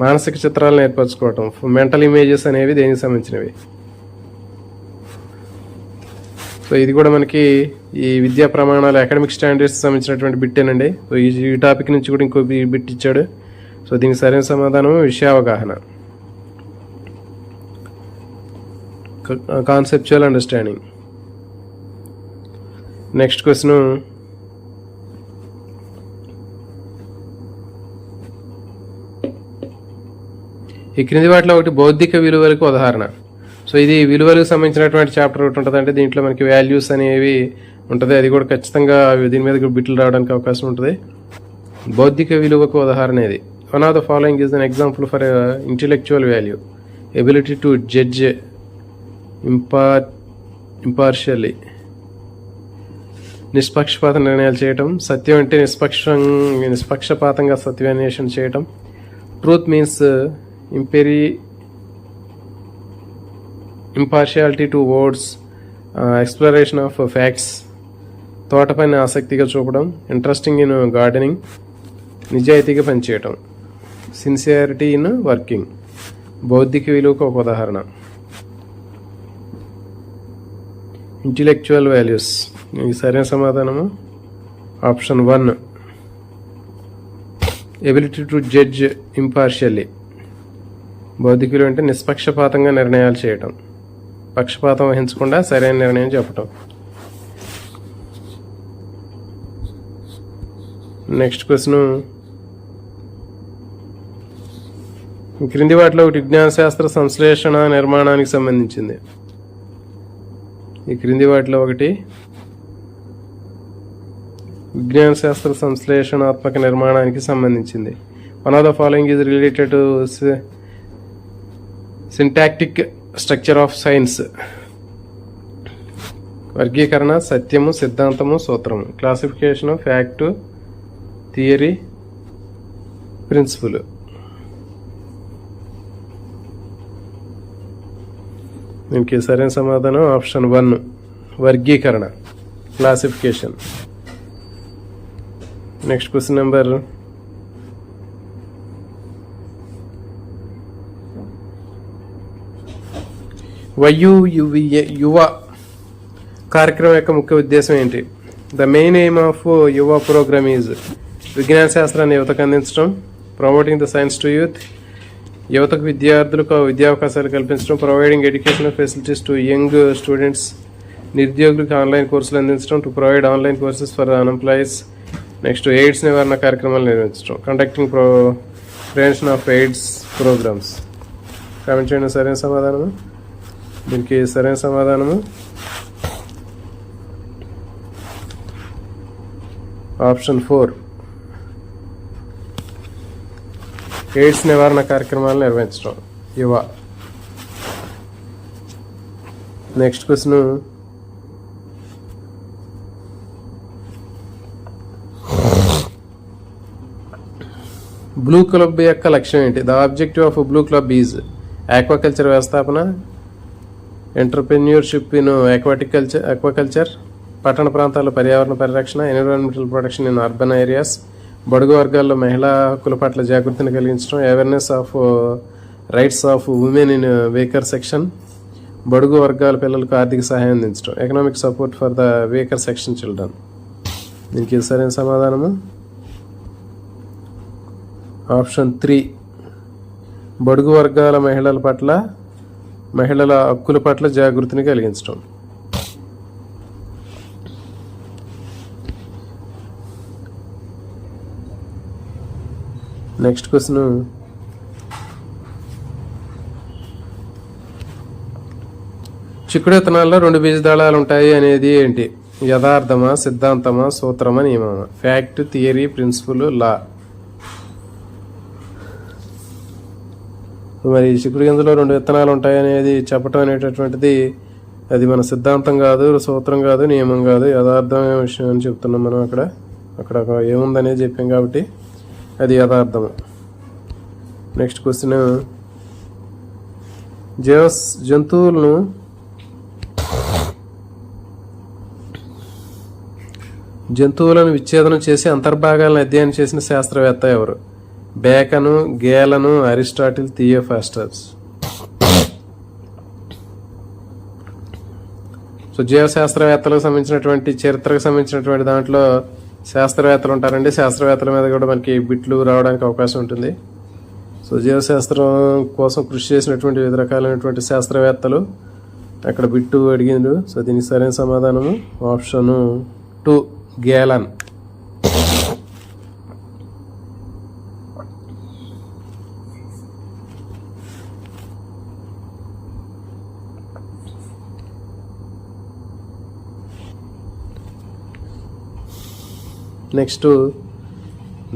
మానసిక చిత్రాలను ఏర్పరచుకోవటం, మెంటల్ ఇమేజెస్ అనేవి దేనికి సంబంధించినవి? సో ఇది కూడా మనకి ఈ విద్యా ప్రమాణాలు అకాడమిక్ స్టాండర్డ్స్ సంబంధించినటువంటి బిట్టేనండి. సో ఈ టాపిక్ నుంచి కూడా ఇంకో బిట్ ఇచ్చాడు. సో దీనికి సరైన సమాధానం విషయ అవగాహన, కాన్సెప్చువల్ అండర్స్టాండింగ్. నెక్స్ట్ క్వశ్చన్, ఈ క్రింది వాటిలో ఒకటి బౌద్ధిక విలువలకు ఉదాహరణ. సో ఇది విలువలకు సంబంధించినటువంటి చాప్టర్ ఒకటి ఉంటుంది. అంటే దీంట్లో మనకి వాల్యూస్ అనేవి ఉంటుంది. అది కూడా ఖచ్చితంగా దీని మీద బిట్లు రావడానికి అవకాశం ఉంటుంది. బౌద్ధిక విలువకు ఉదాహరణ ఇది. One of the following is an example for intellectual value. Ability to judge impartially, నిష్పక్షపాత నిర్ణయాలు చేయటం. సత్యం అంటే నిష్పక్షపాతంగా సత్యాన్వేషణ చేయటం. Truth means impartiality to words, exploration of facts, తోట పైన ఆసక్తిగా చూపడం. ఇంట్రెస్టింగ్ ఇన్ గార్డెనింగ్, నిజాయితీగా పనిచేయటం. సిన్సియారిటీ ఇన్ వర్కింగ్, బౌద్ధిక విలువకు ఒక ఉదాహరణ. Intellectual values. ఈ సరైన సమాధానము option 1. Ability to judge impartially. బౌద్ధికులు అంటే నిష్పక్షపాతంగా నిర్ణయాలు చేయటం, పక్షపాతం వహించకుండా సరైన నిర్ణయం చెప్పటం. నెక్స్ట్ క్వశ్చన్, క్రింది వాటిలో ఒకటి విజ్ఞాన శాస్త్ర సంశ్లేషణ నిర్మాణానికి సంబంధించింది. ఈ క్రింది వాటిలో ఒకటి విజ్ఞాన శాస్త్ర సంశ్లేషణాత్మక నిర్మాణానికి సంబంధించింది. One of the following is related to syntactic structure of science. వర్గీకరణ, సత్యము, సిద్ధాంతము, సూత్రము. Classification, fact, theory, principle. దీనికి సరైన సమాధానం ఆప్షన్ 1, వర్గీకరణ, classification. Next question number 'YUVA' Yuva కార్యక్రమం యొక్క ముఖ్య ఉద్దేశం ఏంటి? The main aim of Yuva programme is విజ్ఞాన శాస్త్రాన్ని యువతకు అందించడం, promoting the science to youth, యువతకు విద్యార్థులకు విద్యావకాశాలు కల్పించడం, providing educational facilities to young students, నిరుద్యోగులకు ఆన్లైన్ కోర్సులు అందించడం, to provide online courses for unemployees. Next AIDS నివారణ కార్యక్రమాలు నిర్వహించడం, conducting prevention of AIDS programmes. Comment చేయండి సరైన సమాధానము. దీనికి సరైన సమాధానము ఆప్షన్ 4, ఎయిడ్స్ నివారణ కార్యక్రమాలు నిర్వహించడం, యువ. నెక్స్ట్ క్వశ్చన్, బ్లూ క్లబ్ యొక్క లక్ష్యం ఏంటి? The objective of blue club is aquaculture వ్యవస్థాపన, ఎంటర్ప్రెన్యూర్షిప్ ఇన్ ఆక్వాకల్చర్, పట్టణ ప్రాంతాల్లో పర్యావరణ పరిరక్షణ, environmental protection in urban areas, బడుగు వర్గాల్లో మహిళా హక్కుల పట్ల జాగృతిని కలిగించడం, awareness of rights of women in weaker section, బడుగు వర్గాల పిల్లలకు ఆర్థిక సహాయం అందించడం, economic support for the weaker section children. దీనికి సరైన సమాధానము ఆప్షన్ 3, బడుగు వర్గాల మహిళల హక్కుల పట్ల జాగృతిని కలిగించడం. నెక్స్ట్ క్వశ్చన్, చిక్కుడు విత్తనాల్లో 2 బీజదళాలు ఉంటాయి అనేది ఏంటి? యథార్థమా, సిద్ధాంతమా, సూత్రమా, నియమమా? ఫ్యాక్ట్, థియరీ, ప్రిన్సిపుల్, లా. మరి చిక్కుడు గింజలో 2 విత్తనాలు ఉంటాయి అనేది చెప్పటం అనేటటువంటిది అది మన సిద్ధాంతం కాదు, సూత్రం కాదు, నియమం కాదు, యథార్థమైన విషయం అని చెప్తున్నాం మనం. అక్కడ ఏముందనేది చెప్పాం కాబట్టి అది యథార్థము. నెక్స్ట్ క్వశ్చన్, జంతువులను విచ్ఛేదనం చేసి అంతర్భాగాలను అధ్యయనం చేసిన శాస్త్రవేత్త ఎవరు? బేకను, గేలను, అరిస్టాటిల్, థియోఫాస్టస్. సో జీవశాస్త్రవేత్తలకు సంబంధించినటువంటి చరిత్రకు సంబంధించినటువంటి దాంట్లో శాస్త్రవేత్తలు ఉంటారండి. శాస్త్రవేత్తల మీద కూడా మనకి బిట్లు రావడానికి అవకాశం ఉంటుంది. సో జీవశాస్త్రం కోసం కృషి చేసినటువంటి వివిధ రకాలైనటువంటి శాస్త్రవేత్తలు అక్కడ బిట్టు అడిగిండు. సో దీనికి సరైన సమాధానము option 2, Galen. Next,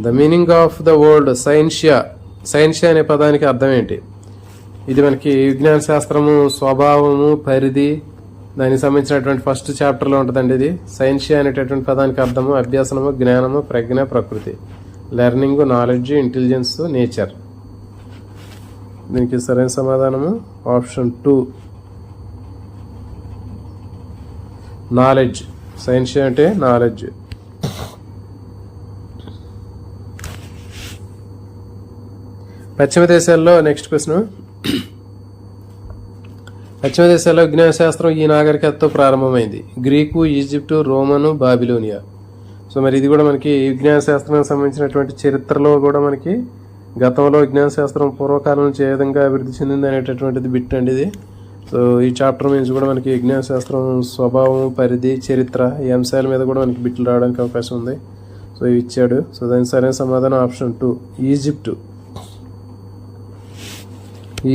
the meaning of the word scientia. Scientia అనే పదానికి అర్థం ఏంటి? ఇది మనకి విజ్ఞాన శాస్త్రము, స్వభావము, పరిధి, దానికి సంబంధించినటువంటి ఫస్ట్ చాప్టర్లో ఉంటుందండి. ఇది సైన్షియా అనేటటువంటి పదానికి అర్థము అభ్యాసనము, జ్ఞానము, ప్రజ్ఞ, ప్రకృతి, లెర్నింగ్, నాలెడ్జ్, ఇంటెలిజెన్స్, నేచర్. దీనికి సరైన సమాధానము ఆప్షన్ 2, నాలెడ్జ్. సైన్షియా అంటే నాలెడ్జ్. పశ్చిమ దేశాల్లో నెక్స్ట్ క్వశ్చన్, పశ్చిమ దేశాల్లో విజ్ఞాన శాస్త్రం ఈ నాగరికతతో ప్రారంభమైంది. గ్రీకు, ఈజిప్టు, రోమను, బాబిలోనియా. సో మరి ఇది కూడా మనకి విజ్ఞాన శాస్త్రానికి సంబంధించినటువంటి చరిత్రలో కూడా మనకి గతంలో విజ్ఞాన శాస్త్రం పూర్వకాలం నుంచి ఏ విధంగా అభివృద్ధి చెందింది అనేటటువంటిది బిట్ అండి ఇది. సో ఈ చాప్టర్ నుంచి కూడా మనకి విజ్ఞాన శాస్త్రం స్వభావం, పరిధి, చరిత్ర ఈ అంశాల మీద కూడా మనకి బిట్లు రావడానికి అవకాశం ఉంది. సో ఇవి ఇచ్చాడు. సో దానికి సరైన సమాధానం ఆప్షన్ 2 ఈజిప్టు.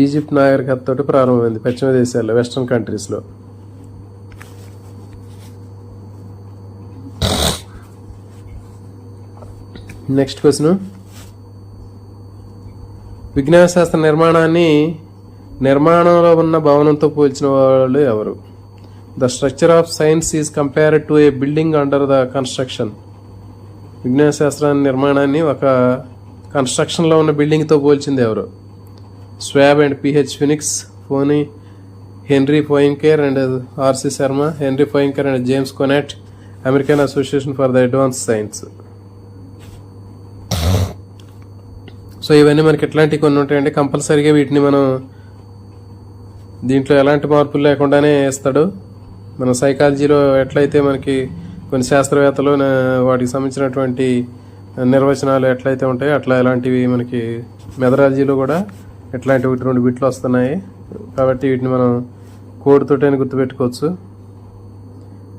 ఈజిప్ట్ నాగరికతతో ప్రారంభమైంది పశ్చిమ దేశాల్లో, వెస్ట్రన్ కంట్రీస్లో. నెక్స్ట్ క్వశ్చన్, విజ్ఞాన శాస్త్ర నిర్మాణంలో ఉన్న భవనంతో పోల్చిన వాళ్ళు ఎవరు? The structure of science is compared to a building under the construction. విజ్ఞాన శాస్త్రాన్ని నిర్మాణాన్ని ఒక కన్స్ట్రక్షన్లో ఉన్న బిల్డింగ్తో పోల్చింది ఎవరు? Schwab and PH Phoenix, Henry Poincare and RC Sharma, Henry Poincare and James Conant, American Association for the advance science. So ఇవన్నీ మనకి ఎట్లాంటివి కొన్ని ఉంటాయంటే కంపల్సరీగా వీటిని మనం దీంట్లో ఎలాంటి మార్పులు లేకుండానే వేస్తాడు. మన సైకాలజీలో ఎట్లయితే మనకి కొన్ని శాస్త్రవేత్తలు వాటికి సంబంధించినటువంటి నిర్వచనాలు ఎట్లయితే ఉంటాయో అట్లా ఇలాంటివి మనకి మెథడాలజీలో కూడా ఎట్లాంటి 2 బిట్లు వస్తున్నాయి. కాబట్టి వీటిని మనం కోడ్ తోటని గుర్తుపెట్టుకోవచ్చు.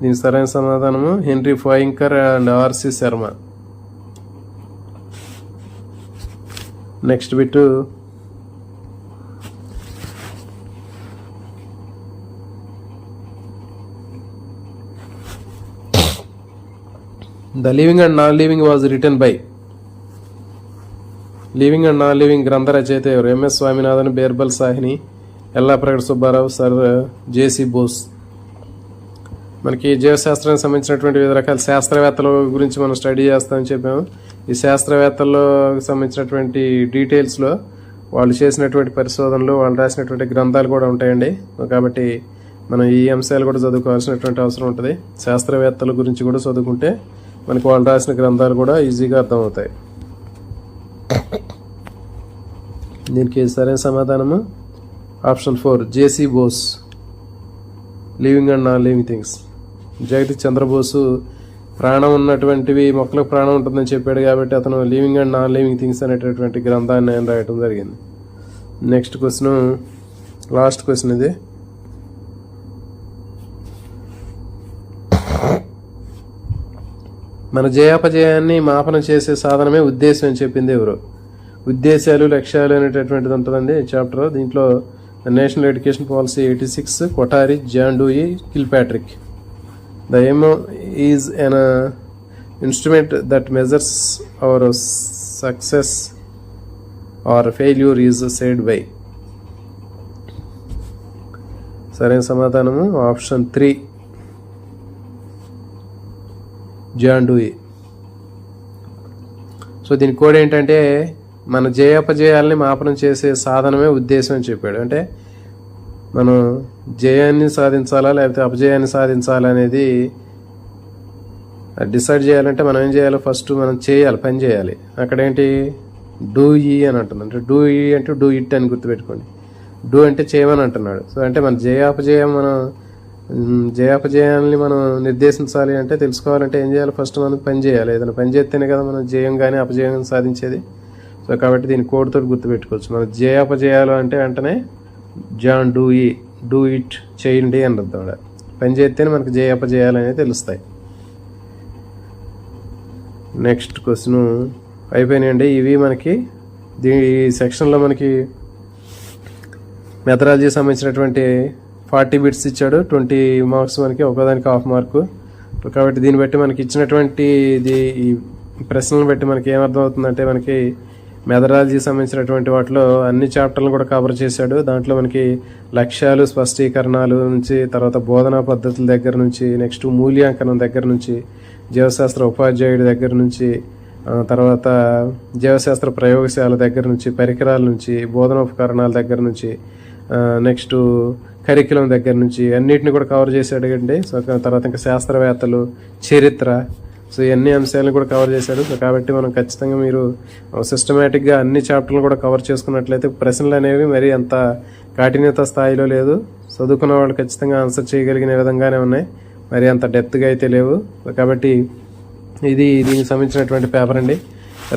దీని సరైన సమాధానము Henry Poincare and RC Sharma. Next bit, the living and non living was written by. Living and non living గ్రంథ రచయిత ఎవరు? MS Swaminathan, Birbal Sahni, Yellapragada Subbarao, sir JC Bose. మనకి జీవశాస్త్రానికి సంబంధించినటువంటి వివిధ రకాల శాస్త్రవేత్తల గురించి మనం స్టడీ చేస్తామని చెప్పాము. ఈ శాస్త్రవేత్తల్లో సంబంధించినటువంటి డీటెయిల్స్లో వాళ్ళు చేసినటువంటి పరిశోధనలు, వాళ్ళు రాసినటువంటి గ్రంథాలు కూడా ఉంటాయండి. కాబట్టి మనం ఈ అంశాలు కూడా చదువుకోవాల్సినటువంటి అవసరం ఉంటుంది. శాస్త్రవేత్తల గురించి కూడా చదువుకుంటే మనకి వాళ్ళు రాసిన గ్రంథాలు కూడా ఈజీగా అర్థమవుతాయి. దీనికి సరైన సమాధానము option 4 J C Bose, living and non living things. Jagdish Chandrabose ప్రాణం ఉన్నటువంటివి మొక్కలకు ప్రాణం ఉంటుందని చెప్పాడు కాబట్టి అతను living and non living things అనేటటువంటి గ్రంథాన్ని ఆయన రాయటం జరిగింది. నెక్స్ట్ క్వశ్చన్, లాస్ట్ క్వశ్చన్ ఇది. మన జయాపజయాన్ని మాపన చేసే సాధనమే ఉద్దేశం అని చెప్పింది ఎవరు? ఉద్దేశాలు, లక్ష్యాలు అనేటటువంటిది ఉంటుందండి చాప్టర్. దీంట్లో national education policy 86, Kothari, John Dewey, Kilpatrick. The aim is an instrument that measures our success or failure is said by. సరైన సమాధానము ఆప్షన్ 3 జాన్ డూయి. సో దీని కోడ్ ఏంటంటే మన జయాపజయాల్ని మాపనం చేసే సాధనమే ఉద్దేశం అని చెప్పాడు. అంటే మనం జయాన్ని సాధించాలా లేకపోతే అపజయాన్ని సాధించాలా అనేది డిసైడ్ చేయాలంటే మనం ఏం చేయాలి? ఫస్ట్ మనం చేయాలి, పని చేయాలి. అక్కడ ఏంటి? డూ ఈ అని అంటుంది. అంటే డూ ఈ అంటే డూ ఇట్ అని గుర్తుపెట్టుకోండి. డూ అంటే చేయమని అంటున్నాడు. సో అంటే మన జయాపజయాన్ని మనం నిర్దేశించాలి అంటే తెలుసుకోవాలంటే ఏం చేయాలి? ఫస్ట్ మనం పని చేయాలి. ఏదైనా పని చేస్తేనే కదా మనం జయం కానీ అపజయం సాధించేది. సో కాబట్టి దీని కోడ్తో గుర్తుపెట్టుకోవచ్చు. మన జయాపజయాలు అంటే వెంటనే జాన్ డూయి, డూ ఇట్, చేయండి అని అర్థం. పని చేస్తేనే మనకు జయాపజయాలు అనేది తెలుస్తాయి. నెక్స్ట్ క్వశ్చన్ అయిపోయినాయండి. ఇవి మనకి ఈ సెక్షన్లో మనకి మెథడాలజీ సంబంధించినటువంటి 40 బిట్స్ ఇచ్చాడు. 20 మార్క్స్ మనకి, ఒకదానికి ½ మార్కు. కాబట్టి దీన్ని బట్టి మనకి ఇచ్చినటువంటి ఈ ప్రశ్నలను బట్టి మనకి ఏమర్థం అవుతుందంటే మనకి మెథడాలజీ సంబంధించినటువంటి వాటిలో అన్ని చాప్టర్లను కూడా కవర్ చేశాడు. దాంట్లో మనకి లక్ష్యాలు, స్పష్టీకరణాలు నుంచి, తర్వాత బోధనా పద్ధతుల దగ్గర నుంచి, నెక్స్ట్ మూల్యాంకనం దగ్గర నుంచి, జీవశాస్త్ర ఉపాధ్యాయుడి దగ్గర నుంచి, తర్వాత జీవశాస్త్ర ప్రయోగశాల దగ్గర నుంచి, పరికరాల నుంచి, బోధనోపకరణాల దగ్గర నుంచి, నెక్స్ట్ కరిక్యులం దగ్గర నుంచి అన్నిటిని కూడా కవర్ చేశాడు అండి. సో తర్వాత ఇంకా శాస్త్రవేత్తలు, చరిత్ర, సో ఇవన్నీ అంశాలను కూడా కవర్ చేశాడు. సో కాబట్టి మనం ఖచ్చితంగా మీరు సిస్టమేటిక్గా అన్ని చాప్టర్లు కూడా కవర్ చేసుకున్నట్లయితే ప్రశ్నలు అనేవి మరి అంత కాఠిన్యత స్థాయిలో లేదు. చదువుకున్న వాళ్ళు ఖచ్చితంగా ఆన్సర్ చేయగలిగిన విధంగానే ఉన్నాయి, మరి అంత డెప్త్గా అయితే లేవు. కాబట్టి ఇది దీనికి సంబంధించినటువంటి పేపర్ అండి.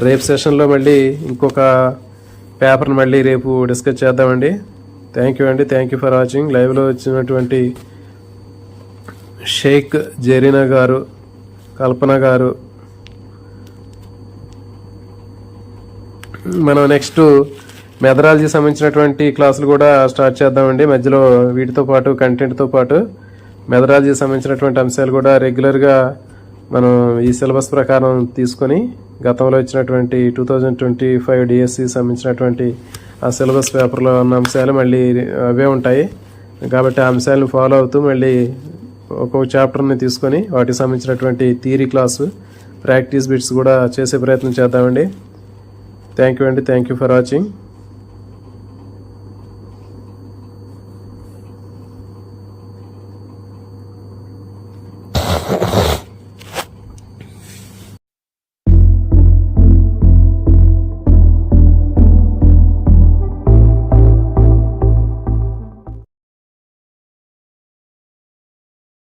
రేపు సెషన్లో మళ్ళీ ఇంకొక పేపర్ని మళ్ళీ రేపు డిస్కస్ చేద్దామండి. థ్యాంక్ యూ అండి. Thank you for watching. లైవ్లో వచ్చినటువంటి షేక్ జరీనా గారు, కల్పన గారు, మనం నెక్స్ట్ మెథడాలజీ సంబంధించినటువంటి క్లాసులు కూడా స్టార్ట్ చేద్దామండి. మధ్యలో వీటితో పాటు కంటెంట్తో పాటు మెథడాలజీ సంబంధించినటువంటి అంశాలు కూడా రెగ్యులర్గా మనం ఈ సిలబస్ ప్రకారం తీసుకొని గతంలో ఇచ్చినటువంటి 2025 డిఎస్సి సంబంధించినటువంటి ఆ సిలబస్ పేపర్లో ఉన్న అంశాలు మళ్ళీ అవే ఉంటాయి. కాబట్టి ఆ అంశాలను ఫాలో అవుతూ మళ్ళీ ఒక్కొక్క చాప్టర్ని తీసుకొని వాటికి సంబంధించినటువంటి థియరీ క్లాసు, ప్రాక్టీస్ బిట్స్ కూడా చేసే ప్రయత్నం చేద్దామండి. థ్యాంక్ యూ అండి. Thank you for watching.